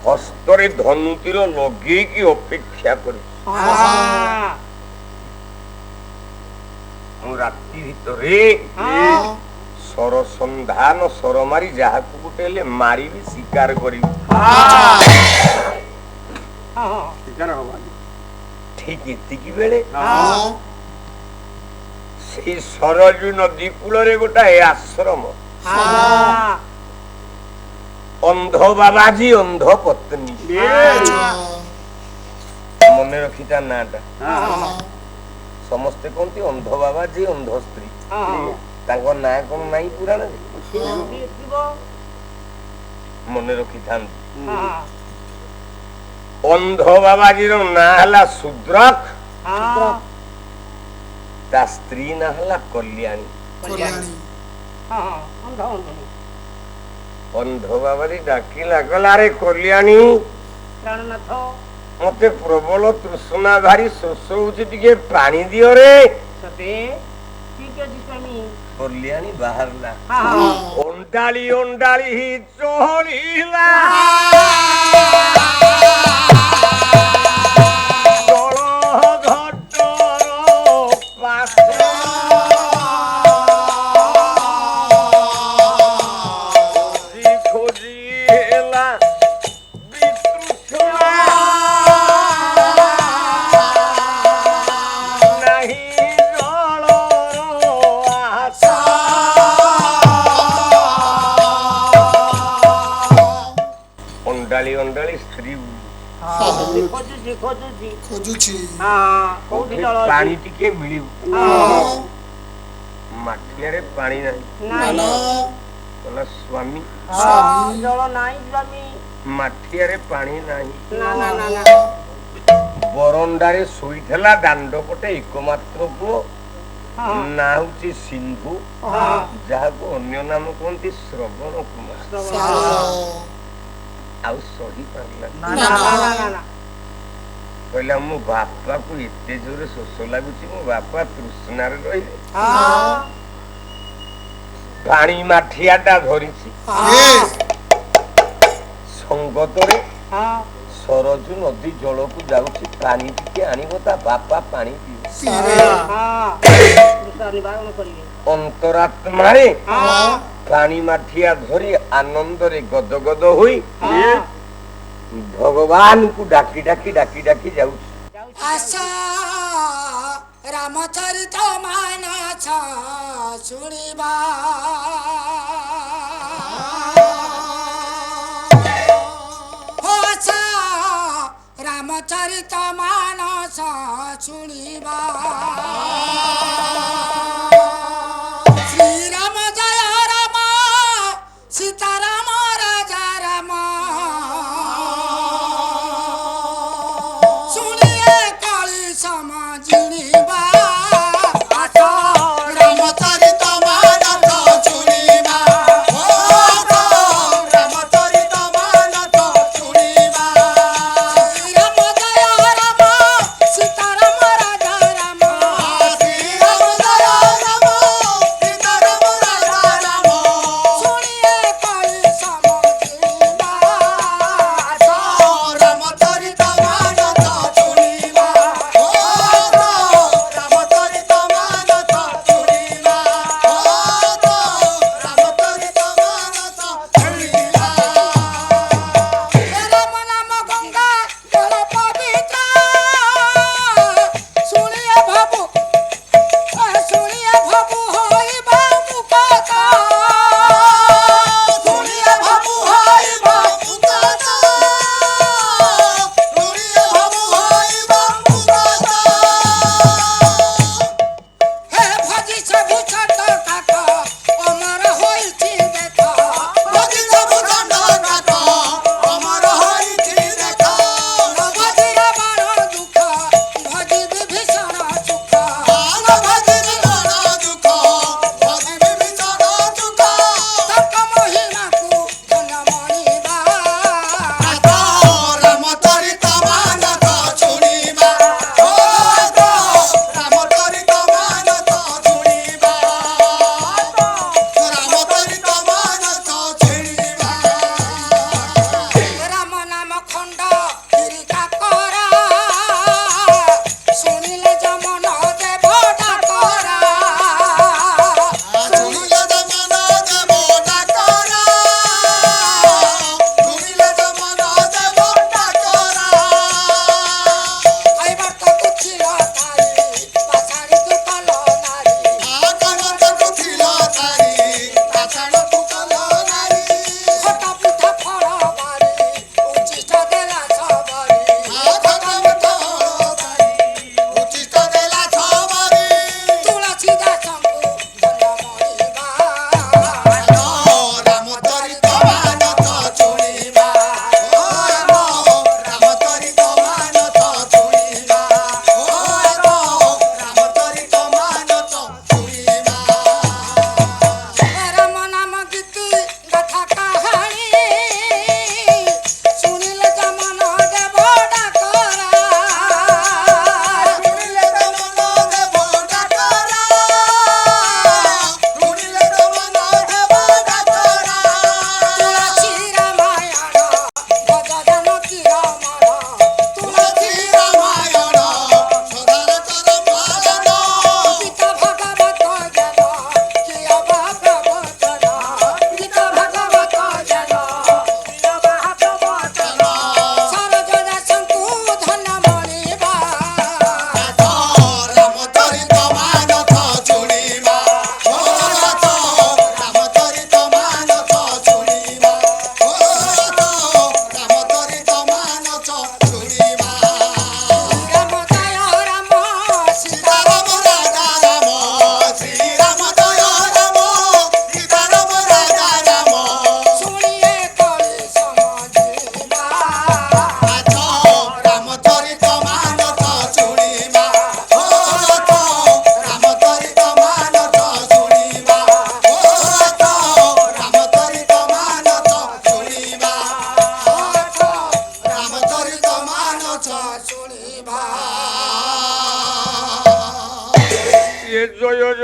ହସ୍ତରେ ଧନୁତୀର ଲଗେଇକି ଅପେକ୍ଷା କରିଛି ମୁଁ ରାତି ଭିତରେ ସର ସନ୍ଧାନ ସର ମାରି ଯାହାକୁ ଗୋଟେ ହେଲେ ମାରିବି ଶିକାର କରିବି ଠିକ ଏତିକି ବେଳେ ସେଇ ସରଜୁ ନଦୀ କୂଳରେ ଗୋଟାଏ ଆଶ୍ରମ ଅନ୍ଧ ବାବାଜୀ ଅନ୍ଧ ପତ୍ନୀ ମନେ ରଖିତା ନାଟା ସମସ୍ତେ କହନ୍ତି ଅନ୍ଧ ବାବାଜୀ ଅନ୍ଧ ସ୍ତ୍ରୀ ତାଙ୍କ ନାଁ କଣ ନାହିଁ ପୁରାଣରେ ମନେ ରଖିଥାନ୍ତି। ହଁ ଅନ୍ଧ ବାବାଜୀର ନାଁ ହେଲା ସୁଦ୍ରକ, ହଁ ତା ସ୍ତ୍ରୀ ନାଁ ହେଲା କଲ୍ୟାଣୀ। କଲ୍ୟାଣୀ ହଁ ଅନ୍ଧ ଅନ୍ଧୁଣୀ ଅନ୍ଧ ବାବାଜୀ ଡାକିଲା ଗଲା, ରେ କଲ୍ୟାଣୀ ପ୍ରାଣନାଥ ମତେ ପ୍ରବଳ ତୃଷ୍ଣା ଭାରି ଶୋଷ ହଉଛି, ଟିକେ ପାଣି ଦିଅ ରେ। ସତେ ଠିକ ଅଛି ସ୍ୱାମୀ। କଲ୍ୟାଣୀ ବାହାରିଲା, ହଁ ଅଣ୍ଡାଳି ଅଣ୍ଡାଳି ଚହଳିଲା ଜଳ ଘଟର ପାତ୍ର, ଖୋଜି ଖୋଜି ହେଲା ବିତୃଷ୍ଣା, ନାହିଁ ଜଳର ଆଶା। ଅଣ୍ଡାଳି ଅଣ୍ଡାଳି ସ୍ତ୍ରୀ ଖୋଜୁଛି ଖୋଜୁଛି ଖୋଜୁଛି ହଁ କୋଉଠି ଜଳ ଅଛି? ପାଣି ଟିକେ ମିଳିବ, ହଁ ମାଠିଆରେ ପାଣି ନାହିଁ। ନାଇଁ କହିଲା ସ୍ୱାମୀ ହଁ ଜଳ ନାହିଁ ସ୍ୱାମୀ। ମାଠିଆରେ ପାଣି ନାହିଁ। ନା ନା ନା ନା ବରଣ୍ଡାରେ ଶୋଇଥିଲା ଦାଣ୍ଡ ପଟେ ଏକମାତ୍ର ପୁଅ, ହଁ ନାଁ ହଉଛି ସିନ୍ଧୁ, ହଁ ଯାହାକୁ ଅନ୍ୟ ନାମ କୁହନ୍ତି ଶ୍ରବଣ କୁମାର। ସାର ଆଉ ସହି ପାରିଲା, ନା ନା ନା ନା ନା କହିଲା ମୋ ବାପାକୁ ଏତେ ଜୋରେ ଶୋଷ ଲାଗୁଛି, ମୋ ବାପା ତୃଷ୍ଣାରେ ରହିଲେ, ହଁ ପାଣି ମାଠିଆଟା ଧରିଛି, ଏ ସଙ୍ଗତରେ ହଁ ସରଜୁ ନଦୀ ଜଳକୁ ଯାଉଛି, ପାଣି ଟିକେ ଆଣିବ, ତା ବାପା ପାଣି ପିଇବ। ପିରେ ହଁ ନିବାରଣ କରିବେ। ଅନ୍ତରାତ୍ମାରେ ହଁ ପାଣି ମାଠିଆ ଧରି ଆନନ୍ଦରେ ଗଦଗଦ ହୋଇ ହଁ ଭଗବାନଙ୍କୁ ଡାକି ଡାକି ଡାକି ଡାକି ଯାଉଛି। ଆଶା ରାମଚରିତ ମାନସ ଶୁଣିବା ଆଶା ରାମଚରିତ ମାନସ ଶୁଣିବା ଶ୍ରୀରାମ ଜୟ ରାମ ସୀତାରାମ ରାଜା ରାମ ଶୁଣିଏ କାଳି ସମାଜିଣିବା ଆଶା ରାମଚରିତ ମାନସ ଶୁଣିବା ରାମଚରିତ ମାନସ ଶୁଣିବା ଶ୍ରୀରାମ ଜୟ ରାମ ସୀତାରାମ ରାଜା ରାମ ଶ୍ରୀରାମ ଜୟ ରାମ ସୀତାରାମ ରାଜା ରାମ ଶୁଣିଏ କାଳି ସମାଜିଣିବା ଆଶା ରାମଚରିତ ମାନସ ଶୁଣିବା ରାମଚରିତ ମାନସ ଶୁଣିବା ରାମଚରିତ ମାନସ ଶୁଣିବା ରାମ ନାମ ଗଙ୍ଗା ଜଳ ପବିତ୍ର ଶୁଣିଏ ଭାବୁ ହୋଇବା ମୁକ୍ତ ଶୁଣିଏ ଭାବୁ ହୋଇବା ମୁକ୍ତ ଶୁଣିଏ ଭାବୁ ହୋଇବା ମୁକ୍ତ ହେ ଭଜି ସବୁ ଛୋଟ କାକ ଅମର ହୋଇଛି ଦେଖ ଭଜି ସବୁ ଛୋଟ କାକ ଅମର ହୋଇଛି ଦେଖ ଭଜିର ବଡ଼ ଦୁଃଖ ଭଜି ବିଭୀଷଣ ସୁଖ ଭଜିର ବଡ଼ ଦୁଃଖ ଭଜି ବିଭୀଷଣ ସୁଖ ତାଙ୍କ ମହିମାକୁ ଜନ ମଣିବା ରାମଚରିତ ମାନସ ଶୁଣିବା ରାମଚରିତ ମାନସ ଶୁଣିବା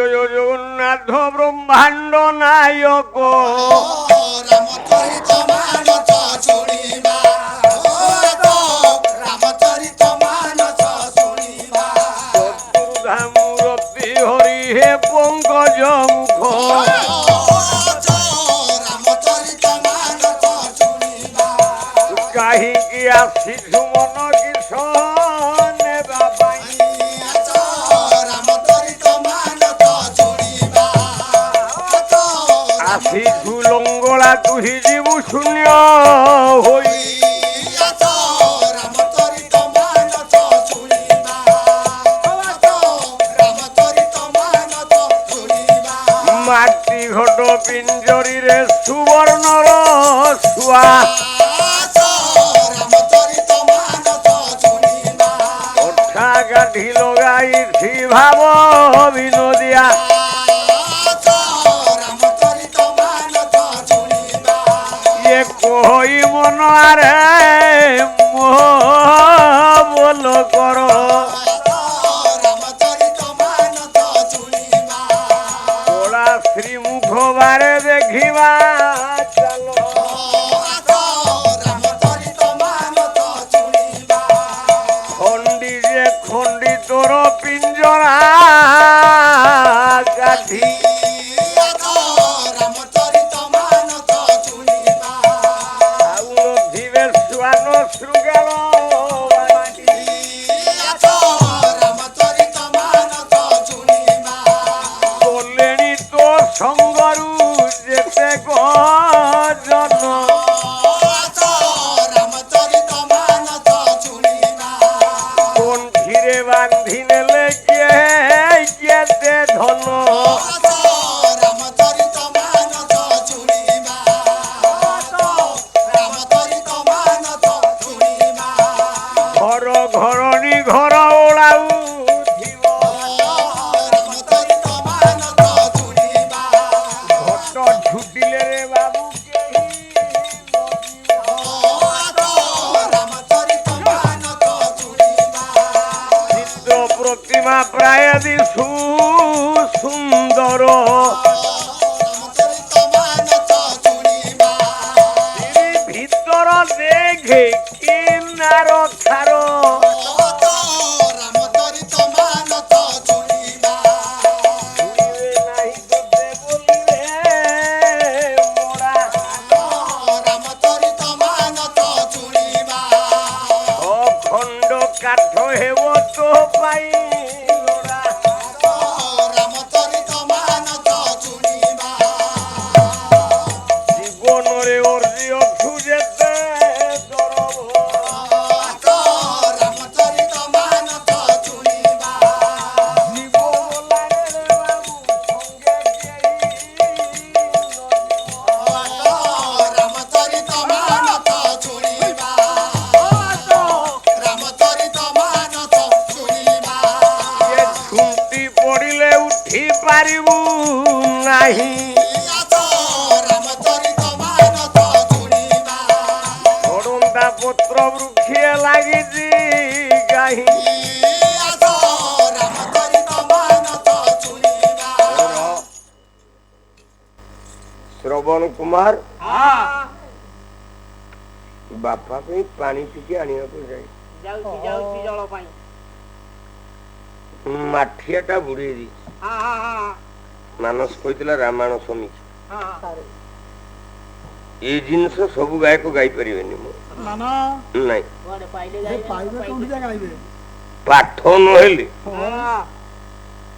জয় জগন্নাথ ব্রহ্মাণ্ড নায়ক রামচরিত মানস শুনিবা রামচরিত মানস শুনিবা চতুর্ধামূরতি হরি হে পঙ্কজ মুখ রামচরিত মানস শুনিবা কাহিকি আসিছু মন কিশোর নেবা পাই রামচরিত মানস শুনিবা আসিছু লঙ্গলা তুহি জীবু শূন্য হই রামচরিত মানস শুনিবা রামচরিত মানস শুনিবা মাটি ঘট পিঞ্জরিরে সুবর্ণর শুয়া রামচরিত মানস শুনিবা অঠা গাঠি লগাইছি ভাব বিনোদিয়া রামচরিত মানস শুনিবা ইয়ে কই মন আরে মোহ বল কর রামচরিত মানস শুনিবা তোরা শ্রীমুখ বারে দেখিবা চালো রামচরিত মানস শুনিবা খন্ডি যে খন্ডি তোর পিঞ্জরা গাঠি রামচরিত মানস শুনিবা আউলো ধীরে শ্বান শ্রুগেল রামচরিত মানস শুনিবা বললেনি তো সঙ্গরু যেতে গজন রামচরিত মানস শুনিবা কোন ঘিরে বান্ধি নেলে গিয়ে ধন রামচরিত মানস শুনিবা রামচরিত মানস শুনিবা ঘর ঘরনি ঘর ওড়াউ থিব রামচরিত মানস শুনিবা ঘট ঝুটিলে রে বাবু রামচরিত মানস শুনিবা চিত্র প্রতিমা প্রায় দিশু সুন্দর রামচরিত মানস শুনিবা ভিতর দেখে কিনার ছাড় রামচরিত মানস শুনিবা রামচরিত মানস শুনিবা অখণ্ড কাঠ হেব তো পাই রামচরিত মানস শুনিবা জীবনরে অর্জি অথু যেতে রামচরিত মানস শুনিবা রামচরিত মানস শুনিবা রামচরিত মানস শুনিবা ছুটি পড়িলে উঠি পারিবু নাহি রামচরিত মানস শুনিবা অরুণা পত্র বৃক্ষে লাগিছি গাহি রামচরিত মানস শুনিবা শ্রবণ কুমার ବାପା ପାଇଁ ପାଣି ଟିକେ ଆଣିବାକୁ ଯାଇ ଯାଉଛି ଜଳ ପାଇଁ ମାଠିଆ ଟା ବୁଡେଇ ଦେଇଛି ମାନସ କହିଥିଲା ରାମାୟଣ ସମୀକ୍ଷା ଏଇ ଜିନିଷ ସବୁ ଗାୟକ ଗାଇପାରିବେନି ମୁଁ ନାଇଁ ପାଠ ନହେଲେ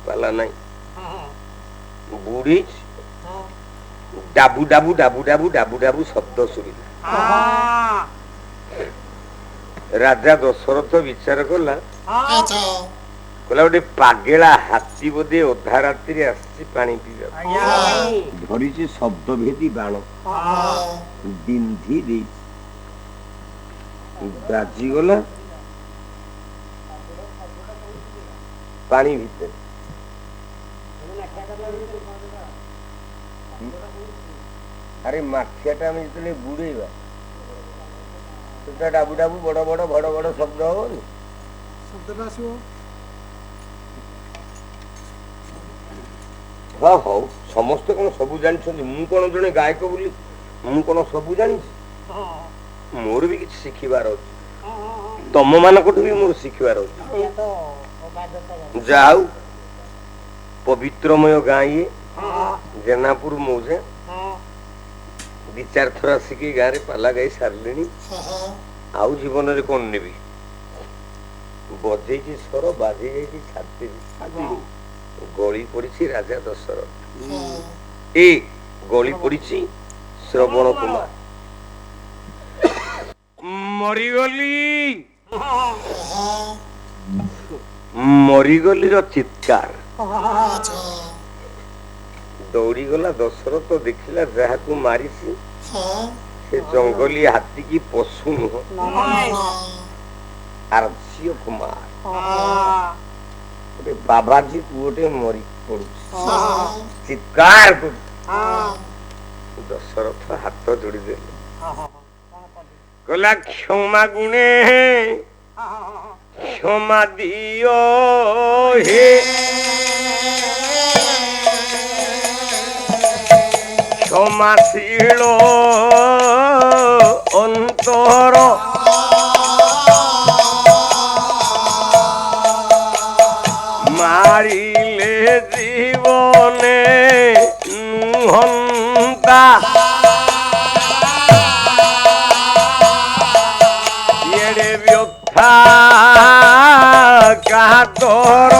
ପାଲା ନାଇଁ ବୁଡେଇଛି ଡାବୁ ଡାବୁ ଡାବୁ ଡାବୁ ଡାବୁ ଡାବୁ ଶବ୍ଦ ଶୁଭିଲା ରାଜା ଦଶରଥ ବିଚାର କଲା କହିଲା ଗୋଟେ ପାଗେଳା ହାତୀ ବୋଧେ ଅଧା ରାତିରେ ଆସିଛି ପାଣି ପିଇବାକୁ ଧରିଛି ଶବ୍ଦ ଭେଦି ବାଣ ବିନ୍ଧି ଦେଇଛି ବାଜିଗଲା ପାଣି ଭିତରେ ଆରେ ମାଠିଆ ଟା ଆମେ ଯେତେବେଳେ ବୁଡେଇବା ସେଟା ଡାବୁ ଡାବୁ ବଡ ବଡ ବଡ ବଡ ଶବ୍ଦ ହବନି ହଁ ହଉ ସମସ୍ତେ କଣ ସବୁ ଜାଣିଛନ୍ତି ମୁଁ କଣ ଜଣେ ଗାୟକ ବୋଲି ମୁଁ କଣ ସବୁ ଜାଣିଛି ମୋର ବି କିଛି ଶିଖିବାର ଅଛି ତମ ମାନଙ୍କଠୁ ବି ମୋର ଶିଖିବାର ଅଛି ଯାହା ହଉ ପବିତ୍ରମୟ ଗାଁ ଇଏ ଜେନାପୁର ମୌଜା ଦି ଚାରି ଥର ଆସିକି ଗାଁରେ ପାଲା ଗାଇ ସାରିଲିଣି ଆଉ ଜୀବନରେ କଣ ନେବି ବଜେଇଛି ସ୍ୱର ବାଜି ଯାଇଛି ଛାତି ଗଳି ପଡିଛି ରାଜା ଦଶରଥ ଏ ଗଳି ପଡିଛି ଶ୍ରବଣ କୁମାର ମରିଗଲିର ଚିତ୍କାର ଦୌଡ଼ିଗଲା ଦଶରଥ ଦେଖିଲା ଯାହାକୁ ମାରିଛି ସେ ଜଙ୍ଗଲି ହାତୀ କି ପଶୁ ନୁହଁ ଆର୍ଯ୍ୟ କୁମାର ଗୋଟେ ବାବାଜୀ ପୁଅଟେ ମରି ପଡୁଛି ଚିତ୍କାର କରୁଛି ଦଶରଥ ହାତ ଯୋଡ଼ିଦେଲେ କହିଲା କ୍ଷମା ଗୁଣେ କ୍ଷମା ଦିଅ ହେ ক্ষমাশীল অন্তর মারিলে জীবনে নুহন্তা এড়ে ব্যথা কাতর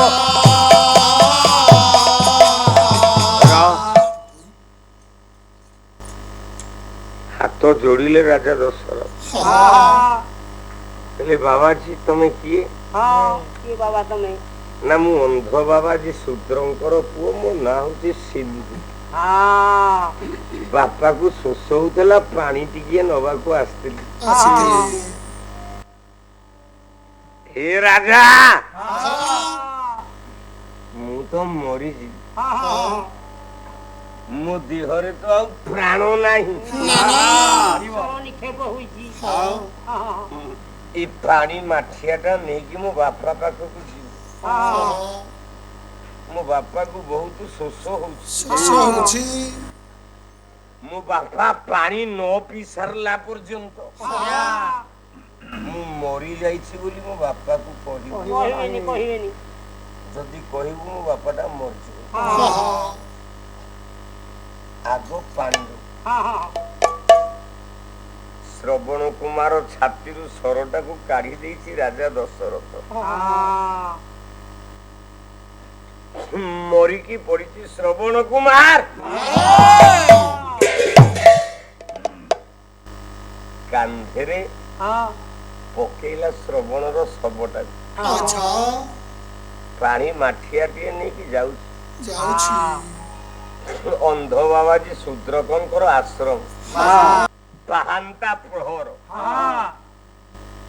হাত ଯୋଡ଼ିଲେ ରାଜା ଦଶରଥ କହିଲେ ବାବାଜୀ ତମେ କିଏ ବାବା ତମେ ନା ମୁଁ ଅନ୍ଧ ବାବାଜୀ ଶୂଦ୍ରଙ୍କର ପୁଅ ମୋ ନାଁ ହଉଛି ସିନ୍ଧୁ ବାପାକୁ ଶୋଷ ହଉଥିଲା ପାଣି ଟିକେ ନବାକୁ ଆସିଥିଲି ହେ ରାଜା ମୁଁ ତ ମରିଯିବି ମୋ ଦେହରେ ତ ଆଉ ପ୍ରାଣ ନାହିଁ ଏ ପାଣି ମାଠିଆ ଟା ନେଇକି ମୋ ବାପା ପାଖକୁ ଯିବି ମୋ ବାପାକୁ ବହୁତ ଶୋଷ ହଉଛି ମୋ ବାପା ପାଣି ନ ପିଇ ସାରିଲା ପର୍ଯ୍ୟନ୍ତ ମୁଁ ମରି ଯାଇଛି ବୋଲି ମୋ ବାପାକୁ କହିବି ଯଦି କହିବୁ ମୋ ବାପାଟା ମରିଯିବ ଆଗ ପାଣି ଶ୍ରବଣ କୁମାର ଛାତିରୁ ସରଟାକୁ କାଢି ଦେଇଛି ରାଜା ଦଶରଥ ମରିକି ପଡିଛି ଶ୍ରବଣ କୁମାର କାନ୍ଧରେ ପକେଇଲା ଶ୍ରବଣର ଶବଟାକୁ ପାଣି ମାଠିଆଟିଏ ନେଇକି ଯାଉଛି ଅନ୍ଧ ବାବାଜୀ ଶୂଦ୍ରକଙ୍କର ଆଶ୍ରମ ପାହାନ୍ତା ପ୍ରହର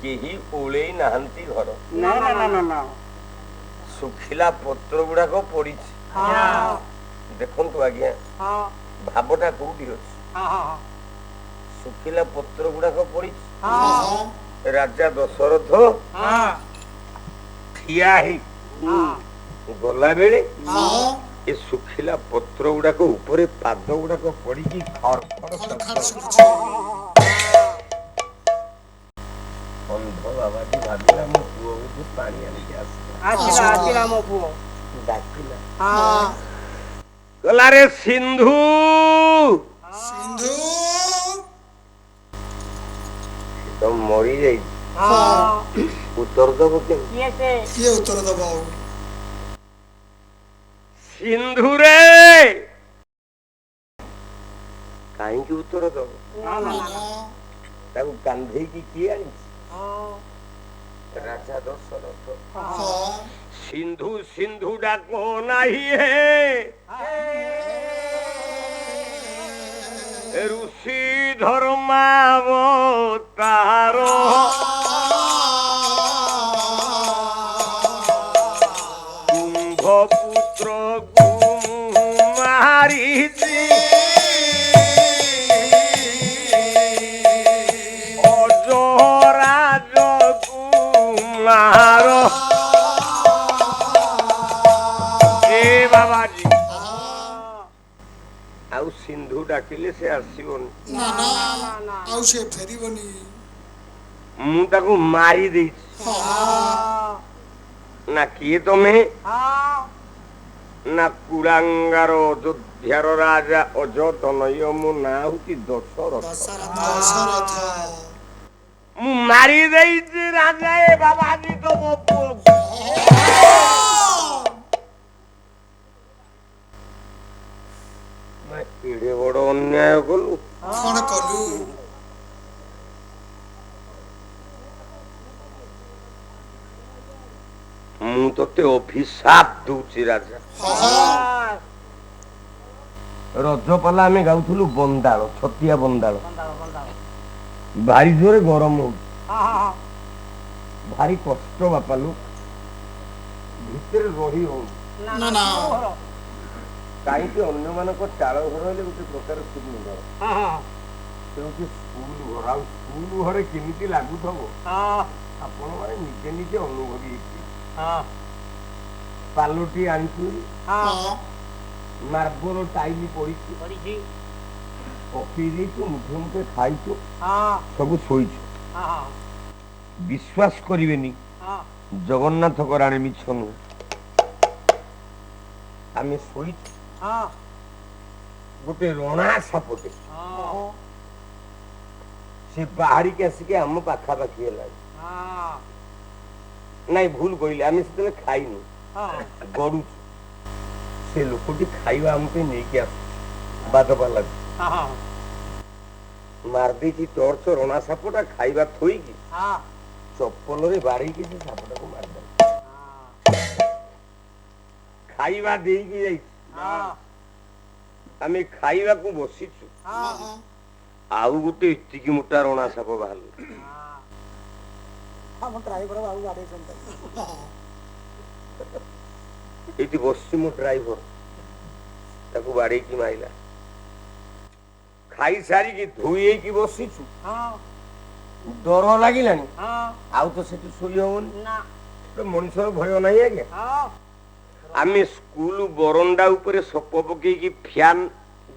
କେହି ଓଳେଇ ନାହାନ୍ତି ଘର ଶୁଖିଲା ପତ୍ର ଗୁଡାକ ପଡିଛି ଦେଖନ୍ତୁ ଆଜ୍ଞା ଭାବଟା କୋଉଠି ଅଛି ଶୁଖିଲା ପତ୍ର ଗୁଡାକ ପଡିଛି ରାଜା ଦଶରଥ ଠିଆ ହେଇ ଗଲା ବେଳେ ଏ ଶୁଖିଲା ପତ୍ର ଗୁଡାକ ଉପରେ ପାଦ ଗୁଡାକ ପଡିକି ଅନ୍ଧ ବାବାଜୀ ଭାବିଲା ମୋ ପୁଅ ବୋଧେ ପାଣି ଆଣିକି ଆସିଲା ମୋ ପୁଅ ଡାକିଲା ଗଲା ରେ ସିନ୍ଧୁ ତ ମରି ଯାଇଛି ଉତ୍ତର ଦବ କିଏ ଉତ୍ତର ଦବ ସିନ୍ଧୁରେ କାହିଁକି ଉତ୍ତର ଦବ ତାକୁ କାନ୍ଧେଇକି କିଏ ଆଣିଛି ରାଜା ଦଶରଥ ସିନ୍ଧୁ ସିନ୍ଧୁ ଡାକ ନାହିଁ ହେ ଋଷି ଧର୍ମାବତାର କୁମ୍ଭପୁତ୍ର ମାରିଛି ଅଜରାଜ କୁମାର ଏ ବାବାଜୀ ଆଉ ସିନ୍ଧୁ ଡାକିଲେ ସେ ଆସିବନି। ନା ନା ଆଉ ସେ ଫେରିବନି। ମୁଁ ତାକୁ ମାରି ଦେଇଛି। ନା କିଏ ତମେ? ନା କୁଳାଙ୍ଗାର ଅଯୋଧ୍ୟାର ରାଜା ଅଯତନୟ। ମୋ ନାଁ ହଉଛି ଦଶରଥ। ଦଶରଥ ମୁଁ ମାରି ଦେଇଛି ରାଜା ଏ ବାବାଜୀ ତମ ପୁଅ। ଏଡେ ବଡ ଅନ୍ୟାୟ କଲୁ। କଣ କଲୁ? ମୁଁ ତତେ ଅଭିଶାପ ଦଉଛି ରାଜା। ରଜପାଲା ଆମେ ଗାଉଥିଲୁ ବନ୍ଦାଳ, ଛତିଆ ବନ୍ଦାଳ। ଭାରି ଜୋରେ ଗରମ ହଉଛି, ଭାରି କଷ୍ଟ ବାପାଲୁ, ଭିତରେ ରହି ହଉନି। ନା ନା କାହିଁକି ଅନ୍ୟମାନଙ୍କ ଚାଳ ଘର ହେଲେ ଗୋଟେ ପ୍ରକାର ସୁନ୍ଦର, ସେ ହଉଛି ସ୍କୁଲ ଘର। ଆଉ ସ୍କୁଲ ଘରେ କେମିତି ଲାଗୁଥିବ ଆପଣ ମାନେ ନିଜେ ନିଜେ ଅନୁଭବୀ ହେଇଛି। ପାଲଟି ଆଣିଛୁ, ମାର୍ବଲ ଟାଇଲ ପଡିଛି, ପକେଇ ଦେଇଛୁ, ମୁଠେ ମୁଠେ ଖାଇଛୁ, ସବୁ ଶୋଇଛୁ। ବିଶ୍ୱାସ କରିବେନି, ଜଗନ୍ନାଥ କରାଣେ ମିଛ ନୁହଁ। ଆମେ ଶୋଇଛୁ, ଗୋଟେ ରଣା ସାପଟେ ସେ ବାହାରିକି ଆସିକି ଆମ ପାଖାପାଖି ହେଲାଣି। ନାଇଁ ଭୁଲ କହିଲେ, ଆମେ ସେତେବେଳେ ଖାଇନୁ, ଗଡୁଛୁ। ସେ ଲୋକଟି ଖାଇବା ଆମ ପାଇଁ ନେଇକି ଆସୁଛି, ବାଦପାଲା ମାରିଦେଇଛି ଟର୍ଚ୍ଚ ରଣା ସାପଟା। ଖାଇବା ଥୋଇକି ଚପଲରେ ବାଡେଇକି ସେ ସାପଟାକୁ ମାରିଦେଲା। ଖାଇବା ଦେଇକି ଯାଇଛି, ଆମେ ଖାଇବାକୁ ବସିଛୁ, ଆଉ ଗୋଟେ ଏତିକି ମୋଟା ରଣା ସାପ ବାହାରିଲା। ଏଇଠି ବସିଛି ମୋ ଡ୍ରାଇଭର, ତାକୁ ବାଡେଇକି ମାଇଲା। ଖାଇସାରିକି ଧୋଇ ହେଇକି ବସିଛୁ, ଡର ଲାଗିଲାଣି, ଆଉ ତ ସେଠି ଶୋଇ ହବନି, ମଣିଷର ଭୟ ନାହିଁ ଆଜ୍ଞା। ଆମେ ସ୍କୁଲ ବରଣ୍ଡା ଉପରେ ସପ ପକେଇକି ଫ୍ୟାନ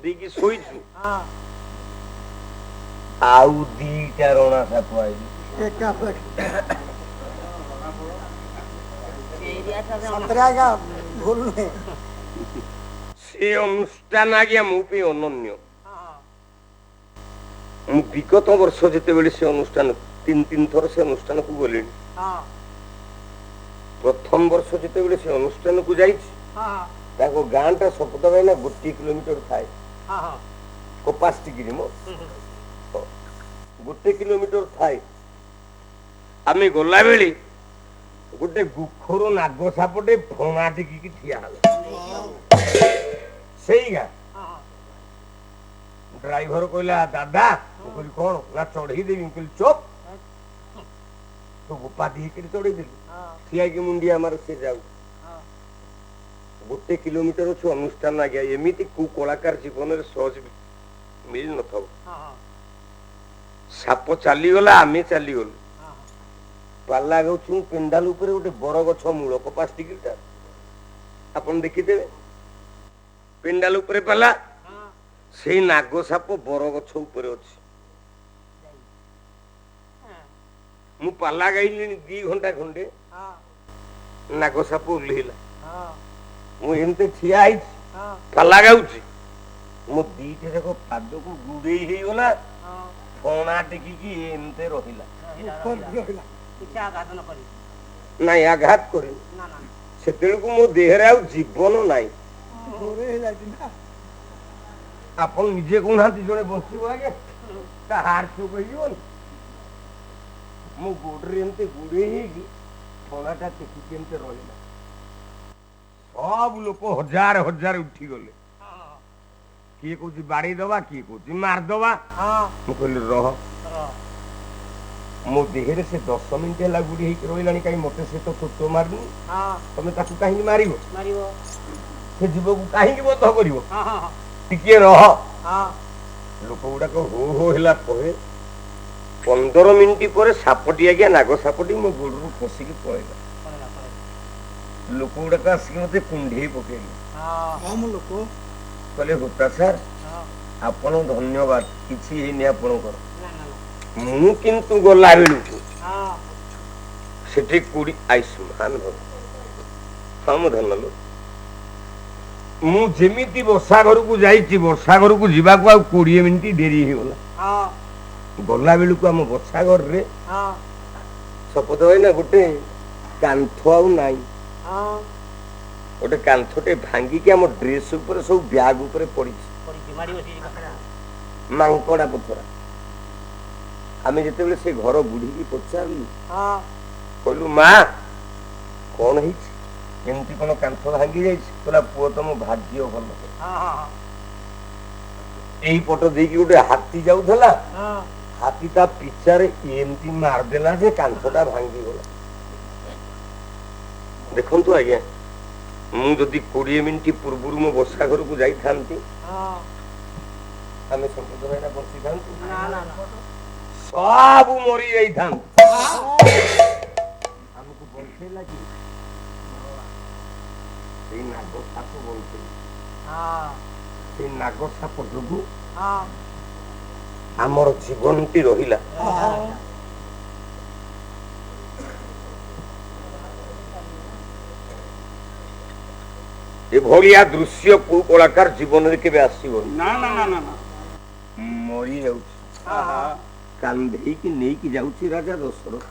ଦେଇକି ଶୋଇଛୁ, ଆଉ ଦିଟା ରଣା ସାପ ଆଇଲେ। ସେ ଅନୁଷ୍ଠାନ ଆଜ୍ଞା ମୋ ପାଇଁ ଅନନ୍ୟ। ମୁଁ ବିଗତ ବର୍ଷ ଯେତେବେଳେ ସେ ଅନୁଷ୍ଠାନ ତିନି ଥର ସେ ଅନୁଷ୍ଠାନକୁ ଗଲିଣି। ପ୍ରଥମ ବର୍ଷ ଯେତେବେଳେ ସେ ଅନୁଷ୍ଠାନକୁ ଯାଇଛି, ତାଙ୍କ ଗାଁ ଟା ସପଟ ଭାଇନା 1 କିଲୋମିଟର ଥାଏ। କପାସ ଟିକିରି ମୋ 1 କିଲୋମିଟର ଥାଏ। ଆମେ ଗଲା ବେଳେ ଗୋଟେ ଗୁଖର ନାଗ ସାପଟେ ଫଣା ଟିକିକି ଠିଆ ହେଲା ସେଇ ଗାଁ। ଡ୍ରାଇଭର କହିଲା ଦାଦା, ମୁଁ କହିଲି କଣ ନା ଚଢେଇ ଦେବି। ମୁଁ କହିଲି ଚୁପ, ତୁ ଉପାଧି ହେଇକି ଚଢେଇ ଦେଲି। ଠିଆଇକି ମୁଣ୍ଡିଆ ଆମର ସେ ଯାଉ 1 କିଲୋମିଟର ଅଛି ଅନୁଷ୍ଠାନ ଆଜ୍ଞା। ଏମିତି କୋଉ କଳାକାର ଜୀବନରେ ସହଜ ମିଳି ନଥିବ। ସାପ ଚାଲିଗଲା, ଆମେ ଚାଲିଗଲୁ। ପାଲା ଗାଉଛୁ ପେଣ୍ଡାଲ ଉପରେ ଗୋଟେ ବର ଗଛ ମୂଳ, କପାସ ଟିକିଟା ଆପଣ ଦେଖିଦେବେ। ପେଣ୍ଡାଲ ଉପରେ ପାଲା, ସେଇ ନାଗ ସାପ ବର ଗଛ ଉପରେ ଅଛି। ମୁଁ ପାଲା ଗାଇଲିଣି 2 ଘଣ୍ଟା ଖଣ୍ଡେ, ନାଗ ସାପ ଓହ୍ଲେଇଲା। ମୁଁ ଏମିତି ଠିଆ ହେଇଛି, ପାଲା ଗାଉଛି, ମୋ 2ଟା ଯାକ ପାଦକୁ ଗୁଡେଇ ହେଇଗଲା, ଫଣା ଟେକିକି ଏମିତି ରହିଲା। ନାଇଁ ଆଘାତ କରିନି, ସେତେବେଳକୁ ମୋ ଦେହରେ ଆଉ ଜୀବନ ନାହିଁ। ଆପଣ ନିଜେ କହୁନାହାନ୍ତି, ଜଣେ ବଞ୍ଚିବ ଆଜ୍ଞା, ତା ହାର୍ଟ ଚୋକ୍ ହେଇଯିବନି। ମୋ ଗୋଡରେ ଏମିତି ଗୁଡେଇ ହେଇକି ଫଣାଟା ଟେକିକି ଏମିତି ରହିଲା। ସବୁ ଲୋକ ହଜାର ହଜାର ଉଠିଗଲେ। କିଏ କହୁଛି ବାଡେଇ ଦବା, କିଏ କହୁଛି ମାରିଦବା। ମୁଁ କହିଲି ରହ, ମୋ ଦେହରେ ସେ 10 ମିନିଟ୍ ହେଲା ଗୁଡି ହେଇକି ରହିଲାଣି, କାହିଁ ମତେ ସେ ତ ଚୋଟ ମାରୁନି, ତମେ ତାକୁ କାହିଁକି ମାରିବ? ସେ ଜୀବକୁ କାହିଁକି ବଧ କରିବ? ଟିକେ ରହ। ଲୋକ ଗୁଡାକ ହୋ ହୋ ହେଲା ପରେ 15 ମିନିଟ୍ ପରେ ସାପଟି ଆଜ୍ଞା, ନାଗ ସାପଟି ମୋ ଗୋଡରୁ ଖସିକି ପଳେଇଲା। ଲୋକ ଗୁଡାକ ଆସିକି ମତେ କୁଣ୍ଢେଇ ପକେଇଲେ, କହିଲେ ହୋତା ସାର୍ ଆପଣ ଧନ୍ୟବାଦ କିଛି ହେଇନି ଆପଣଙ୍କର। ମୁଁ କିନ୍ତୁ ଗଲା ବେଳକୁ ସେଠି କୁଡ଼ି ଆୟୁଷ୍ମାନ ଭବ। ହଁ ମୁଁ ଧନ ମୁଁ ଯେମିତି ବର୍ଷା ଘରକୁ ଯାଇଛି ବର୍ଷା ଘରକୁ ଯିବାକୁ ଆଉ 20 ମିନିଟ୍ ଡେରି ହେଇଗଲା। ଗଲା ବେଳକୁ ଆମ ବର୍ଷା ଘରରେ ଶପଥ ହୁଏନା ଗୋଟେ କାନ୍ଥ ଆଉ ନାହିଁ। ଗୋଟେ କାନ୍ଥଟେ ଭାଙ୍ଗିକି ଆମ ଡ୍ରେସ ଉପରେ ସବୁ ବ୍ୟାଗ ଉପରେ ପଡିଛି ମାଙ୍କଡା ପଥରା। ଆମେ ଯେତେବେଳେ ସେ ଘର ବୁଢୀକି ପଚାରିଲୁ କହିଲୁ ମା କଣ ହେଇଛି ଏମିତି କଣ କାନ୍ଥ ଭାଙ୍ଗି ଯାଇଛି? କହିଲା ପୁଅ ତମ ଭାଗ୍ୟ ଭଲ। ଏଇ ପଟ ଦେଇକି ଗୋଟେ ହାତୀ ଯାଉଥିଲା ହାତୀ ତା ପିଚାରେ ଏମିତି ମାରିଦେଲା ଯେ କାନ୍ଥଟା ଭାଙ୍ଗିଗଲା। ଦେଖନ୍ତୁ ଆଜ୍ଞା ମୁଁ ଯଦି 20 ମିନିଟ୍ ପୂର୍ବରୁ ମୋ ବର୍ଷା ଘରକୁ ଯାଇଥାନ୍ତି ଆମେ ସମ୍ପଦ ଭାଇନା ବଞ୍ଚିଥାନ୍ତୁ ସବୁ ମରି ଯାଇଥାନ୍ତୁ। ଆମକୁ ବଞ୍ଚେଇଲା କି ସେଇ ନାଗ ସାପ ବଞ୍ଚେଇ ସେଇ ନାଗ ସାପ ଯୋଗୁ ଆମର ଜୀବନଟି ରହିଲା। ଏଭଳିଆ ଦୃଶ୍ୟ କୋଉ କଳାକାର ଜୀବନରେ କେବେ ଆସିବନି। ମରି ଯାଉଛି କାନ୍ଧେଇକି ନେଇକି ଯାଉଛି ରାଜା ଦଶରଥ।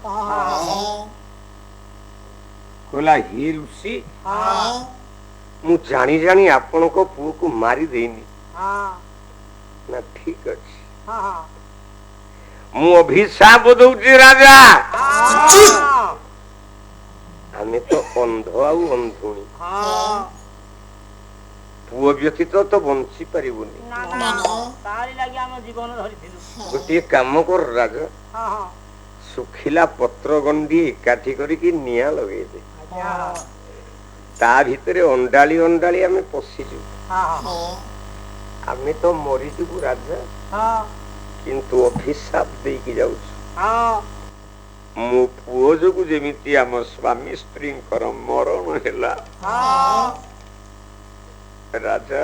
କହିଲା ହେ ଋଷି ମୁଁ ଜାଣି ଜାଣି ଆପଣଙ୍କ ପୁଅକୁ ମାରି ଦେଇନି ନା ଠିକ ଅଛି ମୁଁ ଅଭିଶାପ ଦଉଛି ରାଜା। ଆମେ ତ ଅନ୍ଧ ଆଉ ଅନ୍ଧୁଣୀ ପୁଅ ବ୍ୟତୀତ ତ ବଞ୍ଚି ପାରିବୁନି। ଗୋଟିଏ କାମ କର ରାଜା ଶୁଖିଲା ପତ୍ର ଗଣ୍ଡି ଏକାଠି କରିକି ନିଆଁ ଲଗେଇଦେ ତା ଭିତରେ ଅଣ୍ଡାଳି ଅଣ୍ଡାଳି ଆମେ ପଶିଯିବୁ ଆମେ ତ ମରିଯିବୁ ରାଜା କିନ୍ତୁ ଅଭିଶାପ ଦେଇକି ଯାଉଛୁ ମୋ ପୁଅ ଯୋଗୁ ଯେମିତି ଆମ ସ୍ୱାମୀ ସ୍ତ୍ରୀଙ୍କର ମରଣ ହେଲା ରାଜା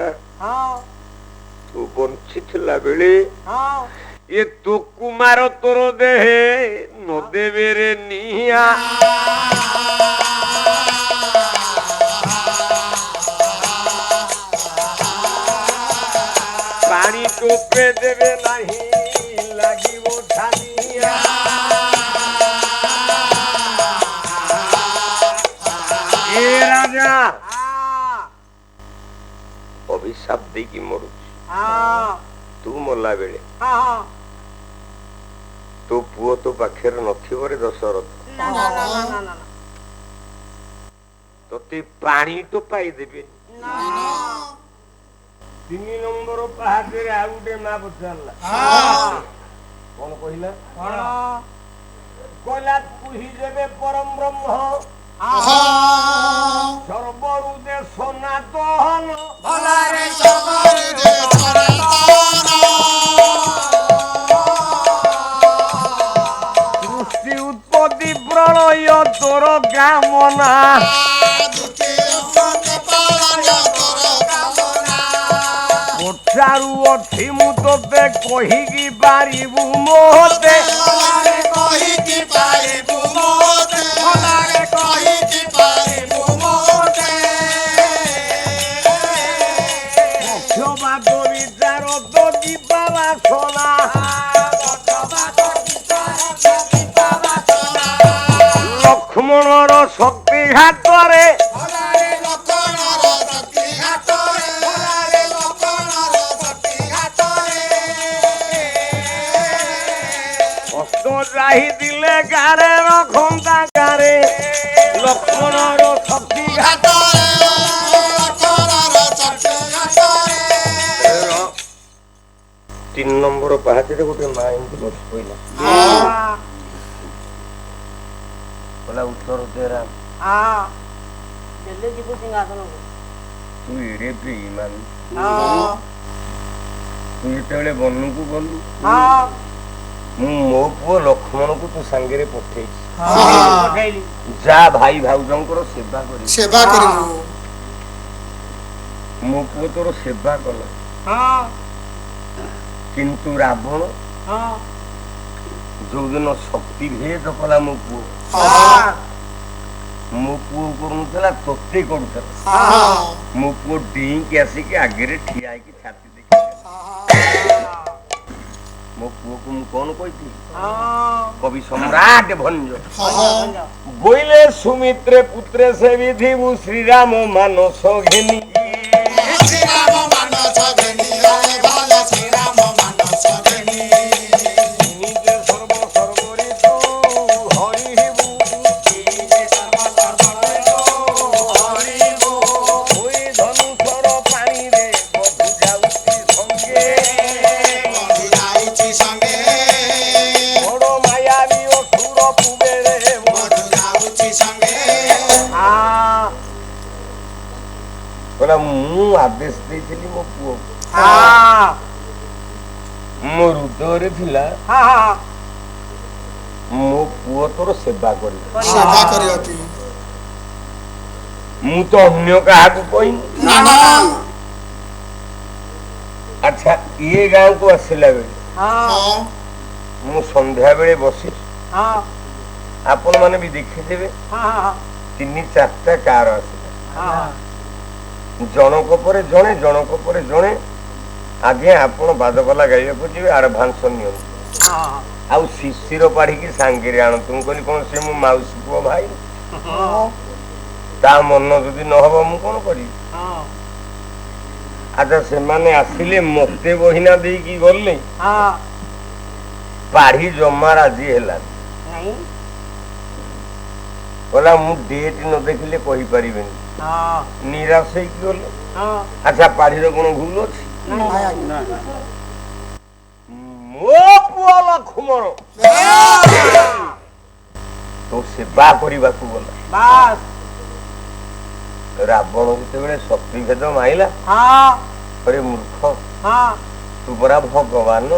ତୁ ବଞ୍ଚିଥିଲା ବେଳେ ଏ ତୁ କୁମାର ତୋର ଦେହେ ନ ଦେବେରେ ନିଆ ପାଣି ଟୋପେ ଦେବେ ନାହିଁ ଲାଗିବ ଛାନିଆ ଏ ରାଜା ଅଭିଶାପ ଦେଇକି ମରୁଛି ତୁ ମଲା ବେଳେ ତୋ ପୁଅ ତୋ ପାଖରେ ନଥିବ ରେ ଦଶରଥ ତତେ ପାଣି ଟୋପାଇ ଦେବେନି। 3 ନମ୍ବର ପାହାଚରେ ଆଉ ଗୋଟେ ମା ପଚାରିଲା କଣ କହିଲା କହିଲା ପୁହି ଦେବେ ପରମ ବ୍ରହ୍ମ ସର୍ବରୁଦେ ସନାତନ ସୃଷ୍ଟି ଉତ୍ପତ୍ତି ପ୍ରଳୟ ତୋର କାମନା ପଚାରୁ ଅଛି ମୁଁ ତୋତେ କହିକି ପାରିବୁ ମୋତେ ବାଦ ବିଚାର ତ ଯିବା ବାସନା ଲକ୍ଷ୍ମଣର ଶକ୍ତି ଘାତରେ ହସ୍ତ ଯାହି ଦିଲେ ଗାରେ ରଖନ୍ତା ଗାରେ ଲକ୍ଷ୍ମଣର ଶକ୍ତି ଘାତରେ 3 ନମ୍ବର ପାହାଚରେ ଗୋଟେ ମା ଏମିତି ବସି ପଇଲା କହିଲା ଉତ୍ତର ତେରା ତୁ ଏଡେ ବେଇମାନ ତୁ ଯେତେବେଳେ ବନକୁ ଗଲୁ ମୁଁ ମୋ ପୁଅ ଲକ୍ଷ୍ମଣକୁ ତୁ ସାଙ୍ଗରେ ପଠେଇଛି ଯା ଭାଇ ଭାଉଜଙ୍କର ସେବା କରିବୁ ମୋ ପୁଅ ତୋର ସେବା କଲା କିନ୍ତୁ ରାବଣ ହଁ ଯୋଉଦିନ ଶକ୍ତି ଭେଦ କଲା ମୋ ପୁଅ କରୁନଥିଲା ତୋତେ କରୁଥିଲା। ମୋ ପୁଅ ଡେଇଁକି ଆସିକି ଆଗରେ ଠିଆ ହେଇକି ଛାତି ଦେଖି ମୋ ପୁଅକୁ ମୁଁ କଣ କହିଥିଲି? କବି ସମ୍ରାଟ ଭଞ୍ଜ ବୋଇଲେ ସୁମିତ୍ରେ ପୁତ୍ରେ ସେ ବିଧିବୁ ଶ୍ରୀରାମ ମାନସ ଘେନି ମୁଁ ଆଦେଶ ଦେଇଥିଲି ମୋ ପୁଅ ମୋ ହୃଦୟରେ ଥିଲା ମୋ ପୁଅ ତୋର ସେବା କରିବ। ମୁଁ ତ ଅନ୍ୟ କାହାକୁ କହିନି। ଆଚ୍ଛା ଇଏ ଗାଁକୁ ଆସିଲା ବେଳେ ମୁଁ ସନ୍ଧ୍ୟା ବେଳେ ବସି ଆପଣ ମାନେ ବି ଦେଖିଥିବେ 3-4ଟା କାର ଆସିଲା ଜଣକ ପରେ ଜଣେ ଜଣକ ପରେ ଜଣେ। ଆଜ୍ଞା ଆପଣ ବାଦକଲା ଗାଇବାକୁ ଯିବେ ଆଡଭାନ୍ସ ନିଅନ୍ତୁ ଆଉ ଶିଶିର ପାଢିକି ସାଙ୍ଗରେ ଆଣନ୍ତୁ। ମୁଁ କହିଲି କଣ ସେ ମୋ ମାଉସୀ ପୁଅ ଭାଇ ତା ମନ ଯଦି ନହବ ମୁଁ କଣ କରିବି? ଆଚ୍ଛା ସେମାନେ ଆସିଲେ ମତେ ବହିନା ଦେଇକି ଗଲେ ପାଢି ଜମା ରାଜି ହେଲାନି। କହିଲା ମୁଁ ଡେଟ୍ ନ ଦେଖିଲେ କହିପାରିବେନି। ନିରାଶ ହେଇକି ଗଲେ। ଆଚ୍ଛା ପାଢିର କଣ ଭୁଲ ଅଛି? ମୋ ପୁଅ ଲକ୍ଷ୍ମଣ ତୋ ସେବା କରିବାକୁ ଗଲା। ରାବଣ ଯେତେବେଳେ ଶକ୍ତି ଭେଦ ମାଇଲା ଅରେ ମୂର୍ଖ ତୁ ପରା ଭଗବାନ।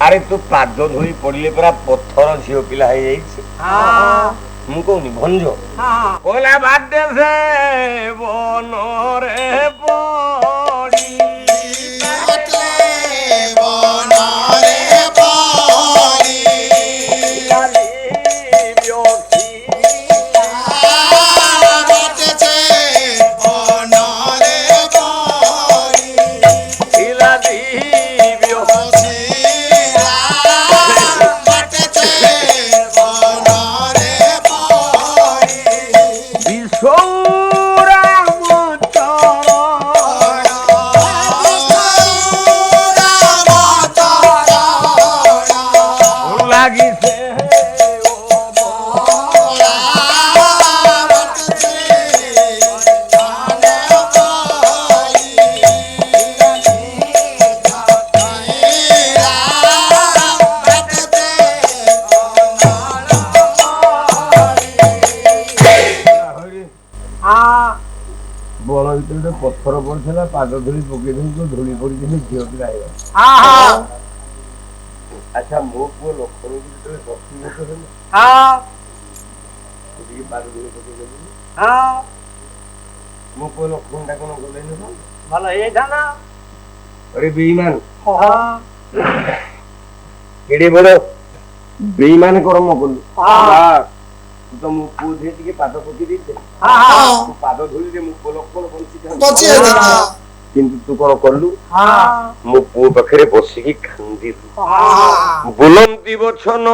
ଆରେ ତୁ ପାଦ ଧୋଇ ପଡିଲେ ପରା ପଥର ଝିଅ ପିଲା ହେଇଯାଇଛି। ମୁଁ କହୁନି ଭଞ୍ଜ କହିଲା ବାଟେ ସେ ବନରେ ପଡି ପଥର ପଡିଥିଲା ପାଦ ଧୂଳି ପକେଇ ଧୂଳି ପଡିଥିଲେ ଝିଅ ପିଲା ହେଇଗଲା। ଆଚ୍ଛା ମୋ ପୁଅ ଲକ୍ଷ୍ମଣକୁ ଯେତେବେଳେ ଶକ୍ତି ଭେଦ ହେଲେ ଟିକେ ପାଦ ଧୂଳି ପକେଇ ଦେଲି ମୋ ପୁଅ ଲକ୍ଷ୍ମଣ ଟା କଣ ଗଲେନି ଭଲ ହେଇଯାଇଥାନ୍ତା। ଆରେ ବେଇମାନ କେଡେ ବଡ ବେଇମାନ କର୍ମ କଲୁ। ତୁ ତ ମୋ ପୁଅ ଦେହରେ ଟିକେ ପାଦ ପକେଇ ଦେଇଥିଲୁ ପାଦ ଧୂଳିରେ ମୋ ପୁଅ ଲକ୍ଷ୍ମଣ ବଞ୍ଚିଥାନ୍ତା। କିନ୍ତୁ ତୁ କଣ କଲୁ ମୋ ପୁଅ ପାଖରେ ବସିକି କାନ୍ଦିଲୁ। ବୁଲନ୍ତି ବଛନ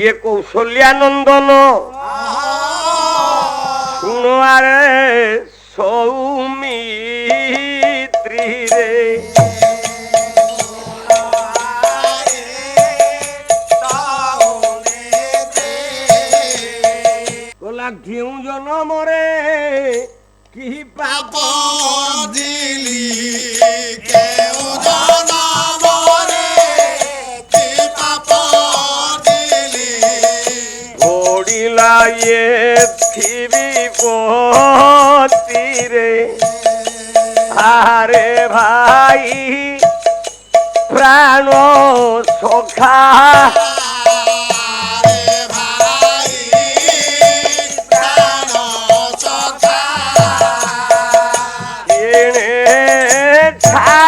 ଇଏ କୌଶଲ୍ୟାନନ୍ଦନ ଶୁଣ ଆରେ ସୌମିତ୍ରୀରେ କେଉଁ ଜନମରେ କି ପାପ ଦିଲି କେଉଁ ଜନମରେ କି ପାପ ଦିଲି ଓଡିଲା ଏଥିବି ପତିରେ ଆରେ ଭାଇ ପ୍ରାଣ ସଖା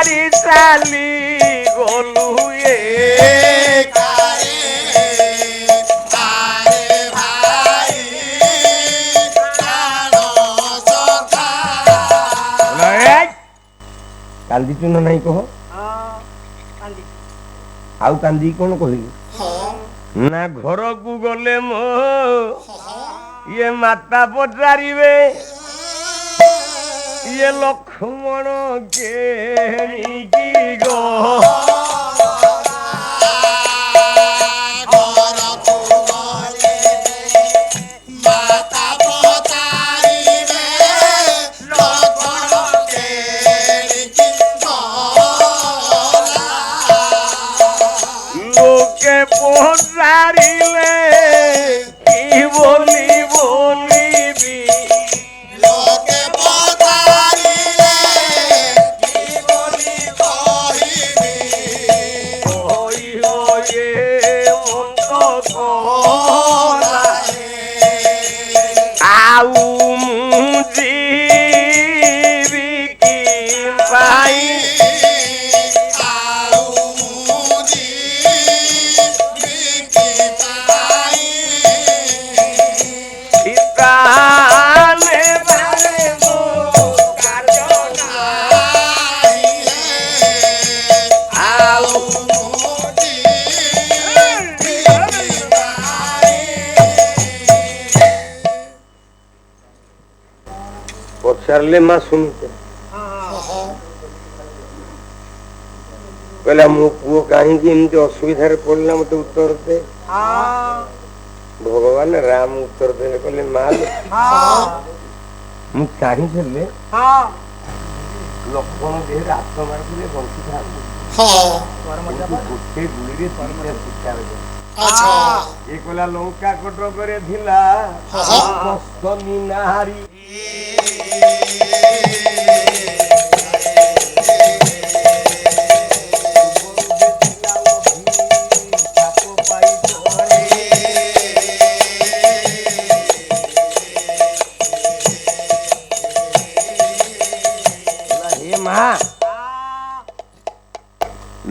ছাড়ি চালি গলু কান্দিଛୁ ନା ନାଇଁ କହ ଆଉ କାନ୍ଦି କଣ କହିବି ନା ଘରକୁ ଗଲେ ମୋ ଇଏ ମାତା ପଚାରିବେ ଇଏ ଲକ୍ଷ୍ମଣ କେଣିକି ଗో লোকে পচারিলে কি বলি বলিবি লোকে পচারিলে কি বলি কহিবি কহিব এ মন্ত ଆଉ ମୁଁ ଯିବି କି ପାଇ पचारे माँ सुनते कहला मो पुओ कहीं असुविधा पड़ला मत उत्तर दे भगवान राम उत्तर दे कहले माँ मु चाहिए लक्ष्मण देह हाथ मारे बंशी था गोटे गुड़ी शिक्षा ये कहला लंका कटक थिला नारी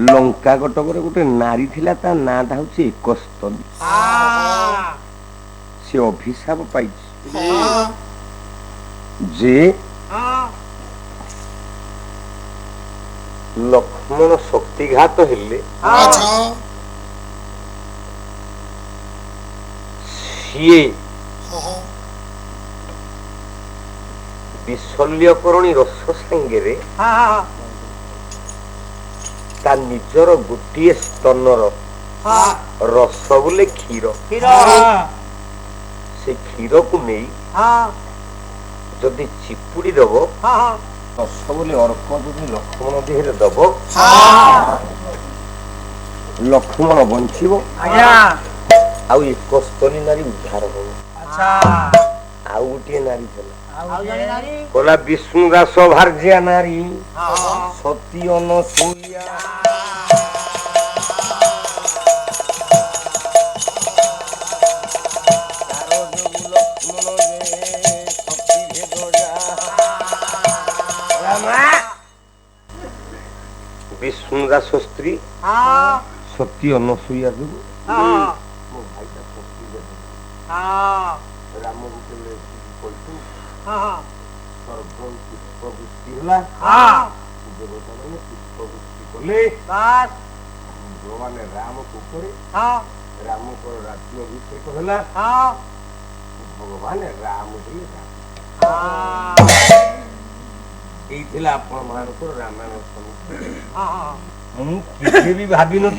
लंका कटक गोटे नारी थिला ता नाटा हूँ एकस्तली से अभिशाप पाई जे लक्ष्मण शक्तिघात हेले सीए विशल्यकरणी रस सांगे ता निजर गोटे स्तनर रस बोले क्षीर से क्षीर को नहीं जदि चिपुड़ी दब रस बोले अर्क जदि लक्ष्मण देह दब लक्ष्मण बंचब आउ एक स्तनी नारी उद्धार हो आउ गोटे नारी कला विष्णु दास भार्या नारी सती अनसुया विष्णु दास स्त्री सती अनसुया जो मो भाई सती राम भगवान राम पोखरे राम को राज्य अभिषेक है भगवान राम रामायण मुझे भी भावी नी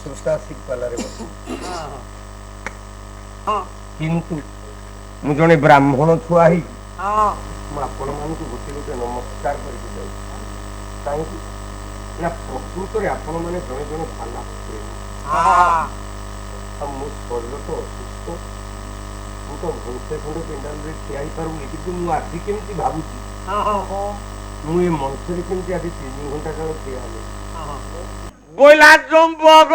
श्रोता शिखपाल किंतु मु जने ब्राह्मण छुआ ही गोटे गोटे नमस्कार कहीं प्रकृत में आपण मैंने जड़े जड़े पाला मो शरीर तो असुस्थ मुझे घंटे खंडे पेंडाल ठिया पारूनी कि आज केमी भावुची मुझे मंच केमी आज 3 घंटा काल ठिया बोला चंपक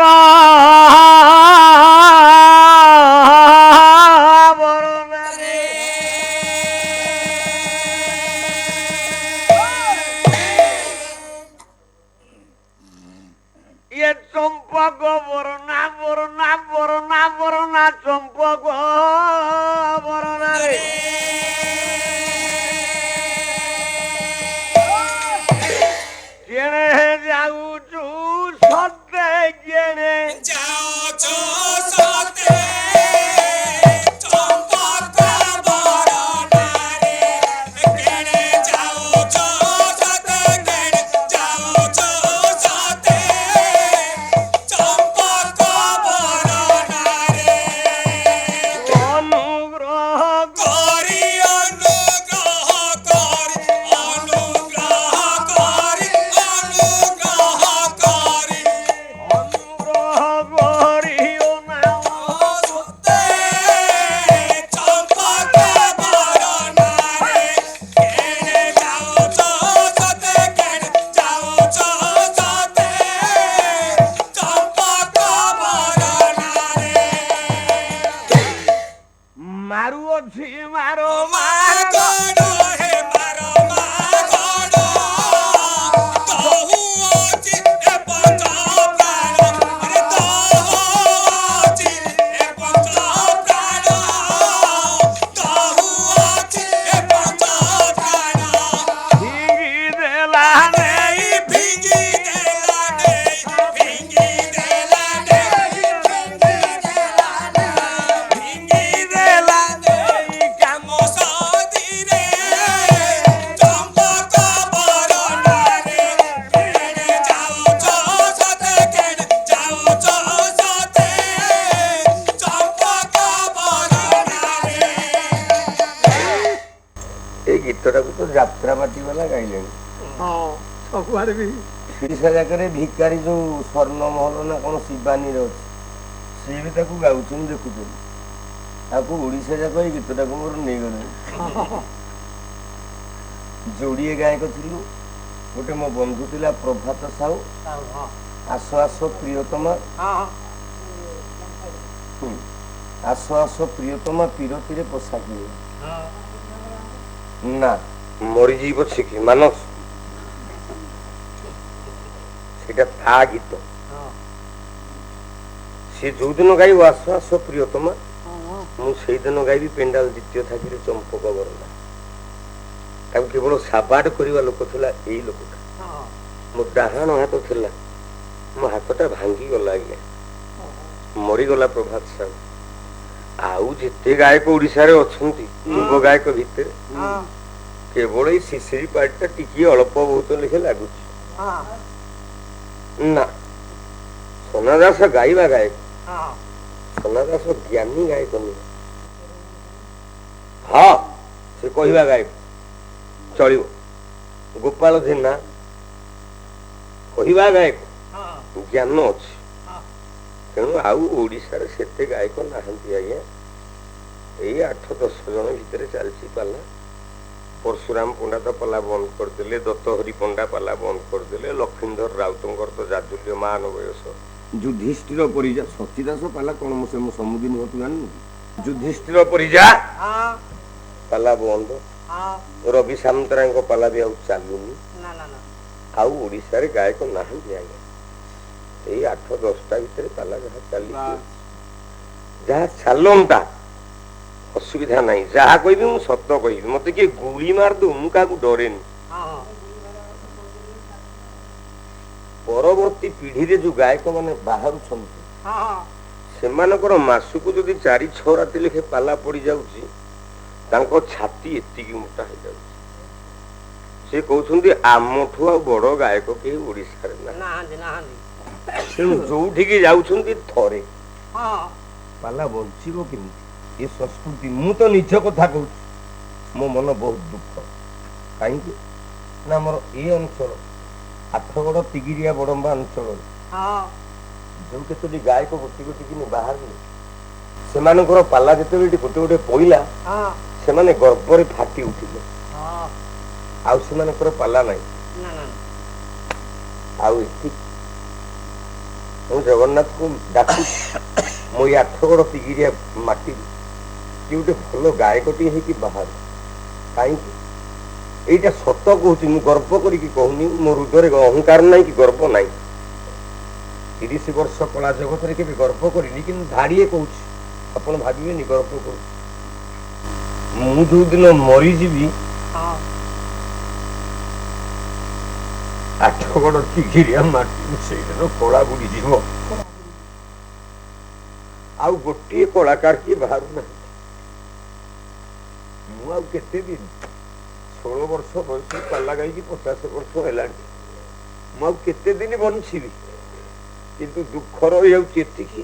ତ ଯାତ୍ରା ପାଟି ବାଲା ଗାଇଲେଣି। ହଁ ସବୁଆଡେ ବି ଓଡ଼ିଶା ଯାକରେ ଭିକାରୀ ଯୋଉ ସ୍ୱର୍ଣ୍ଣମହଲ ନା କଣ ଶିବାନୀରେ ଅଛି, ସିଏ ବି ତାକୁ ଗାଉଛନ୍ତି ଦେଖୁଛନ୍ତି। ତାକୁ ଓଡ଼ିଶା ଯାକ ଏଇ ଗୀତଟାକୁ ମୋର ନେଇଗଲେଣି। ଯୋଡ଼ିଏ ଗାୟକ ଥିଲୁ, ଗୋଟେ ମୋ ବନ୍ଧୁ ଥିଲା ପ୍ରଭାତ ସାହୁ, ଆସ ଆସ ପ୍ରିୟତମା, ଆସ ଆସ ପ୍ରିୟତମା ପିରତିରେ ପୋଷାକି ନା ମରିଯିବ ଛିକି ମାନସ, ସେଇଟା ତା ଗୀତ। ସେ ଯୋଉଦିନ ଗାଇବ ଆସ ଆସ ପ୍ରିୟତମା, ମୁଁ ସେଇଦିନ ଗାଇବି ପେଣ୍ଡାଲ ଦ୍ୱିତୀୟ ଥାକିରେ ଚମ୍ପକ ବରଦା। ତାକୁ କେବଳ ସାବାଟ କରିବା ଲୋକ ଥିଲା ଏଇ ଲୋକଟା। ମୋ ଡାହାଣ ହାତ ଥିଲା, ମୋ ହାତଟା ଭାଙ୍ଗିଗଲା ଆଜ୍ଞା, ମରିଗଲା ପ୍ରଭାତ ସାହୁ। ଆଉ ଯେତେ ଗାୟକ ଓଡ଼ିଶାରେ ଅଛନ୍ତି ଯୁବ ଗାୟକ ଭିତରେ କେବଳ ଏଇ ଶିଶିରି ପାଟିଟା ଟିକେ ଅଳ୍ପ ବହୁତ ଲେଖେ ଲାଗୁଛି। ନା ସୋନା ଦାସ ଗାଇବା ଗାୟକ, ସୋନା ଦାସ ଜ୍ଞାନୀ ଗାୟକ ନୁହେଁ। ହଁ ସେ କହିବା ଗାୟକ ଚଳିବ। ଗୋପାଳ ଜେନା କହିବା ଗାୟକ, ଜ୍ଞାନ ଅଛି। ତେଣୁ ଆଉ ଓଡ଼ିଶାରେ ସେତେ ଗାୟକ ନାହାନ୍ତି ଆଜ୍ଞା। ଏଇ 8-10 ଜଣ ଭିତରେ ଚାଲିଛି ପାଲା। ପରଶୁରାମ ପଣ୍ଡା ତ ପାଲା ବନ୍ଦ କରିଦେଲେ, ଦତ୍ତହରି ପଣ୍ଡା ପାଲା ବନ୍ଦ କରିଦେଲେ, ଲକ୍ଷ୍ମୀଧର ରାଉତଙ୍କର ତ ଜାଜୁଲ୍ୟମାନ ବୟସ। ଯୁଧିଷ୍ଠିର ପରିଜା ସତୀଦାସ ପାଲା କଣ ମୁଁ ସମୁଦିନ ତୁ ଜାଣିନୁ? ଯୁଧିଷ୍ଠିର ପରିଜା ପାଲା ବନ୍ଦ, ରବି ସାମନ୍ତରାୟଙ୍କ ପାଲା ବି ଆଉ ଚାଲୁନି। ଆଉ ଓଡ଼ିଶାରେ ଗାୟକ ନାହାନ୍ତି ଆଜ୍ଞା। ଏଇ 8-10ଟା ଭିତରେ ପାଲା ଯାହା ଚାଲିଛି, ଯାହା ଚାଲନ୍ତା ଅସୁବିଧା ନାହିଁ। ଯାହା କହିବି ମୁଁ ସତ କହିବି, ମତେ କିଏ ଗୁଳି ମାରିଦଉ ମୁଁ କାହାକୁ ଡରେନି। ପରବର୍ତ୍ତୀ ପିଢିରେ ଯୋଉ ଗାୟକ ମାନେ ବାହାରୁଛନ୍ତି ସେମାନଙ୍କର ମାସକୁ ଯଦି 4-6 ରାତି ଲେଖେ ପାଲା ପଡି ଯାଉଛି, ତାଙ୍କ ଛାତି ଏତିକି ମୋଟା ହେଇଯାଉଛି। ସେ କହୁଛନ୍ତି ଆମଠୁ ଆଉ ବଡ ଗାୟକ କେହି ଓଡ଼ିଶାରେ ନାହାନ୍ତି। ତେଣୁ ଯୋଉଠିକି ଯାଉଛନ୍ତି ଥରେ ପାଲା ବଞ୍ଚିବ କେମିତି ଏ ସଂସ୍କୃତି? ମୁଁ ତ ନିଜ କଥା କହୁଛି, ମୋ ମନ ବହୁତ ଦୁଃଖ। କାହିଁକି ନା ଆମର ଏ ଅଞ୍ଚଳ ଆଠଗଡ଼ ତିଗିରିଆ ବଡମ୍ବା ଅଞ୍ଚଳରେ ଯୋଉ କେତୋଟି ଗାୟକ ଗୋଟି ଗୋଟି କିନି ବାହାରିଲେ, ସେମାନଙ୍କର ପାଲା ଯେତେବେଳେ ଏଠି ଗୋଟେ ଗୋଟେ ପଇଲା, ସେମାନେ ଗର୍ବରେ ଫାଟି ଉଠିଲେ। ଆଉ ସେମାନଙ୍କର ପାଲା ନାହିଁ। ଆଉ ଏଠି ମୁଁ ଜଗନ୍ନାଥକୁ ଡାକୁଛି, ମୁଁ ଏଇ 8ଗଡ଼ ତିଗିରିଆ ମାଟିରେ କି ଗୋଟେ ଭଲ ଗାୟକଟିଏ ହେଇକି ବାହାରୁ। କାହିଁକି? ଏଇଟା ସତ କହୁଛି, ମୁଁ ଗର୍ବ କରିକି କହୁନି, ମୋ ହୃଦୟରେ ଅହଙ୍କାର ନାହିଁ କି ଗର୍ବ ନାହିଁ। 30 ବର୍ଷ କଳା ଜଗତରେ କେବେ ଗର୍ବ କରିନି, କିନ୍ତୁ ଧାଡ଼ିଏ କହୁଛି, ଆପଣ ଭାବିବେନି ଗର୍ବ କରୁଛି। ମୁଁ ଯୋଉଦିନ ମରିଯିବି 8ଗଡ଼ ତିଗିରିଆ ମାଟି ସେଇଦିନ କଳା ବୁଡ଼ିଯିବ। ଆଉ ଗୋଟିଏ କଳାକାର କିଏ ବାହାରୁନାହାନ୍ତି। ମୁଁ ଆଉ କେତେ ଦିନ, 16 ବର୍ଷ ବୟସ ପାଲା ଗାଇକି 50 ବର୍ଷ ହେଲାଣି, ମୁଁ ଆଉ କେତେ ଦିନ ବଞ୍ଚିବି? କିନ୍ତୁ ଦୁଃଖ ରହିଯାଉଛି ଏତିକି,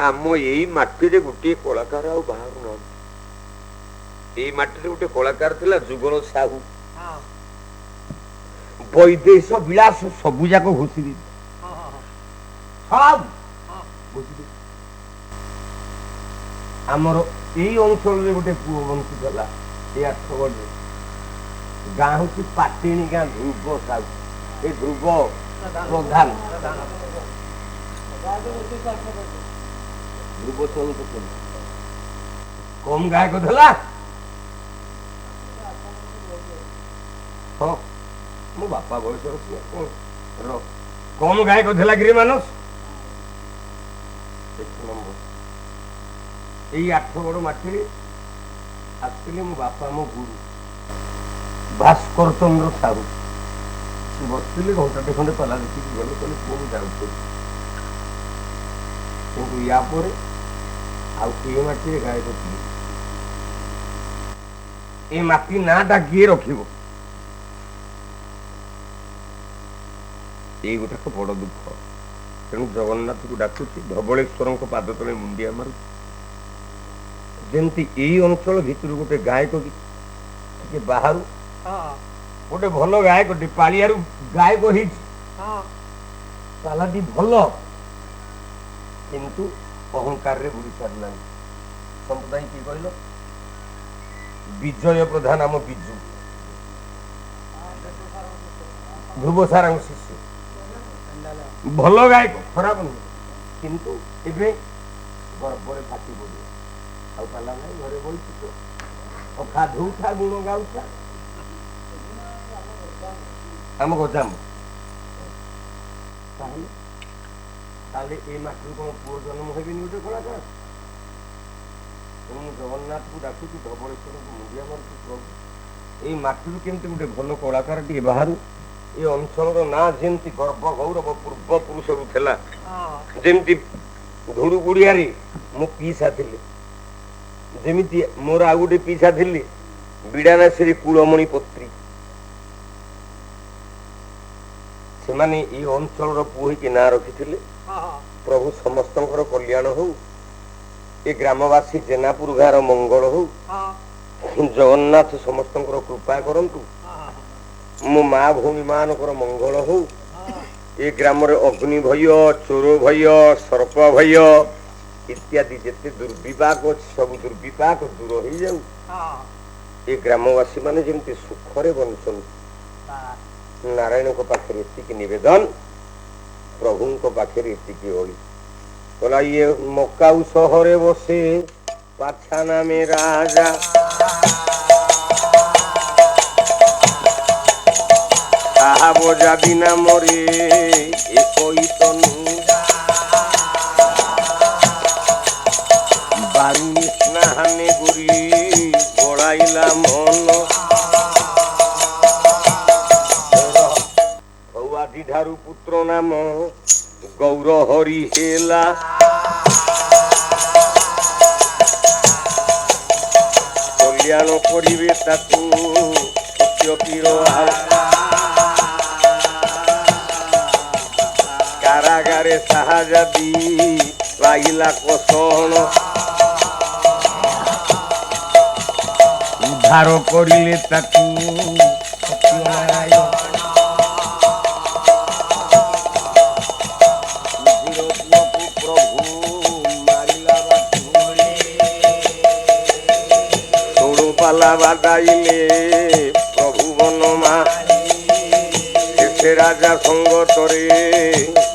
ଆମ ଏଇ ମାଟିରେ ଗୋଟିଏ କଳାକାର ଆଉ ବାହାରୁନାହାନ୍ତି। ଏଇ ମାଟିରେ ଗୋଟେ କଳାକାର ଥିଲା ଯୁଗଳ ସାହୁ, ବୈଦେଶ ବିଳାସ ସବୁ ଯାକ ଘୋଷି ଦେଇଛି। ଆମର ଏଇ ଅଞ୍ଚଳରେ ଗୋଟେ ପୁଅ ବଞ୍ଚିଥିଲା, ଏଇ 8ଗଡ଼ରେ। ଗାଁ ହଉଛି ପାଟିଣୀ ଗାଁ, ଧ୍ରୁବ ସାହୁ, ଏ ଧ୍ରୁବ ପ୍ରଧାନ, ଧ୍ରୁବ କମ ଗାୟକ ଥିଲା। ହଁ ମୋ ବାପା ବୟସର ସିଏ କମ ଗାୟକ ଥିଲା ଗିରି ମାନସ। ଏଇ 8ଗଡ଼ ମାଟିରେ ଆସିଥିଲେ ମୋ ବାପା, ମୋ ଗୁରୁ ଭାସ୍କର ଚନ୍ଦ୍ର ସାହୁ। ସେ ବସିଥିଲେ, ଘଣ୍ଟାଟେ ଖଣ୍ଡେ ପାଲା ଦେଖିକି ଗଲେ, କହିଲେ ପୁଅ ମୁଁ ଯାଉଛି। କିନ୍ତୁ ୟା ପରେ ଆଉ ଏ ମାଟିରେ ଗାୟକ ଥିଲେ। ଏ ମାଟି ନାଁଟା କିଏ ରଖିବ? ଏଇ ଗୋଟାକ ବଡ ଦୁଃଖ। ତେଣୁ ଜଗନ୍ନାଥକୁ ଡାକୁଛି, ଧବଳେଶ୍ୱରଙ୍କ ପାଦ ତଳେ ମୁଣ୍ଡିଆ ମାରୁଛି, ଯେମିତି ଏଇ ଅଞ୍ଚଳ ଭିତରୁ ଗୋଟେ ଗାୟକ ଟିକେ ବାହାରୁ ଗୋଟେ ଭଲ ଗାୟକଟି ପାଳିଆରୁ ଗାୟକ ହେଇଛି ତାଲାଟି ଭଲ କିନ୍ତୁ ଅହଙ୍କାରରେ ବୁଡି ସାରିଲାଣି। ସମ୍ପ୍ରଦାୟ କିଏ କହିଲ? ବିଜୟ ପ୍ରଧାନ ଆମ ବିଜୁ ଧ୍ରୁବ ସାରାଙ୍କ ଶିଷ୍ୟ, ଭଲ ଗାୟକ, ଖରାପ ନୁହେଁ, କିନ୍ତୁ ଏବେ ଗର୍ବରେ ଫାଟି ପଡିବ। ଆଉ ପାଲା ନାହିଁ, ଘରେ ବଇଛୁ ତ ଅଖା ଧଉଥା ଗୁଣ ଗାଉଥା ଆମ ଗଜାମ। ତାହେଲେ ଏ ମାଟିରୁ କଣ ପୁଅ ଜନ୍ମ ହେବେନି ଗୋଟେ କଳାକାର? ତେଣୁ ମୁଁ ଜଗନ୍ନାଥକୁ ଡାକୁଛି, ଧବଳେଶ୍ୱରଙ୍କୁ ମୁଣ୍ଡିଆ ମାରୁଛି, ପ୍ରଭୁ ଏଇ ମାଟିରୁ କେମିତି ଗୋଟେ ଭଲ କଳାକାର ଟିକେ ବାହାରୁ। ଏ ଅଞ୍ଚଳର ନାଁ ଯେମିତି ଗର୍ବ ଗୌରବ ପୂର୍ବ ପୁରୁଷରୁ ଥିଲା, ଯେମିତି ଧୁଡୁ ଗୁଡିଆରେ ମୁଁ ପିଇସା ଥିଲି, ଯେମିତି ମୋର ଆଉ ଗୋଟେ ପିଇସା ଥିଲି ବିଡାନାସିରୀ କୁଳମଣି ପତ୍ରୀ, ସେମାନେ ଏଇ ଅଞ୍ଚଳର ପୁଅ ହେଇକି ନାଁ ରଖିଥିଲେ। ପ୍ରଭୁ ସମସ୍ତଙ୍କର କଲ୍ୟାଣ ହଉ, ଏ ଗ୍ରାମବାସୀ ଜେନାପୁର ଗାଁର ମଙ୍ଗଳ ହଉ, ଜଗନ୍ନାଥ ସମସ୍ତଙ୍କର କୃପା କରନ୍ତୁ, ମୋ ମା ଭଉଣୀ ମାନଙ୍କର ମଙ୍ଗଳ ହଉ, ଏ ଗ୍ରାମରେ ଅଗ୍ନି ଭୟ, ଚୋର ଭୟ, ସର୍ପ ଭୟ ଇତ୍ୟାଦି ଯେତେ ଦୁର୍ବିପାକ ଅଛି ସବୁ ଦୁର୍ବିପାକ ଦୂର ହେଇଯାଉ, ଏ ଗ୍ରାମବାସୀ ମାନେ ଯେମିତି ସୁଖରେ ବଞ୍ଚନ୍ତି। ନାରାୟଣଙ୍କ ପାଖରେ ଏତିକି ନିବେଦନ, ପ୍ରଭୁଙ୍କ ପାଖରେ ଏତିକି ଓଳି। କହିଲା ଇଏ ମକାଉ ସହରେ ବସେ ପାଛା ନାମେ ରାଜା, ତାହା ବଜା ବିନା ମରେ একই তনু, বারুণী স্নাহানে গুরি গড়াইলা মন, ধারু পুত্র নাম গৌর হরি হেলা, কল্যাণ করিবে তাকু সত্য পীর কারাগারে সাহাজাদি পাইলা কষণ, উদ্ধার করিলে তাকু সত্যনারায়ণ, পালা বাদাইলে প্রভু বনমা, শেষে রাজা সঙ্গতরে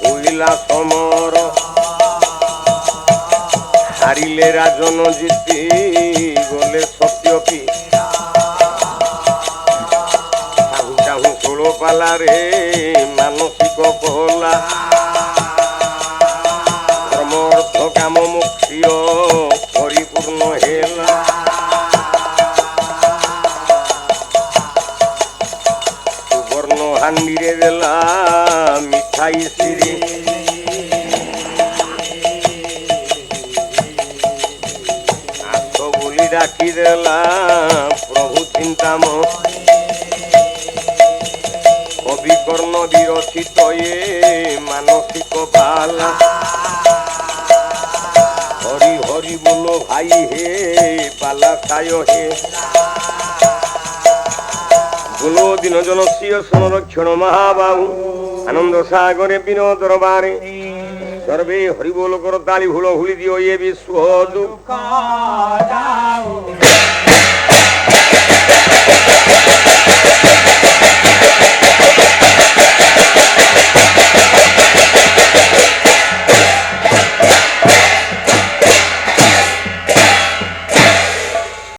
হইলা সমর, হারিলে রাজন জিতি গলে সত্যপি, চাহু চাহু ষোল পালারে মানসিক কহলা, ধর্ম অর্থ কাম মুখ্য পরিপূর্ণ হেলা, হান্ডিরে দেলা মিঠাই সিঁড়ি, আস বলি ডাকি দেলা প্রভু চিন্তাম, কবিকর্ণ বিরচিত এ মানসিক পালা, হরি হরি বলো ভাই হে পালা ছায় হে, বলো দিন জনস্বীয় সংরক্ষণ মহাবাহু, আনন্দ সাগরে বিনোদ দরবারে সর্বে হরিবোল কর তালি হুল হুলি দিও এ বিশ্ব দুঃখ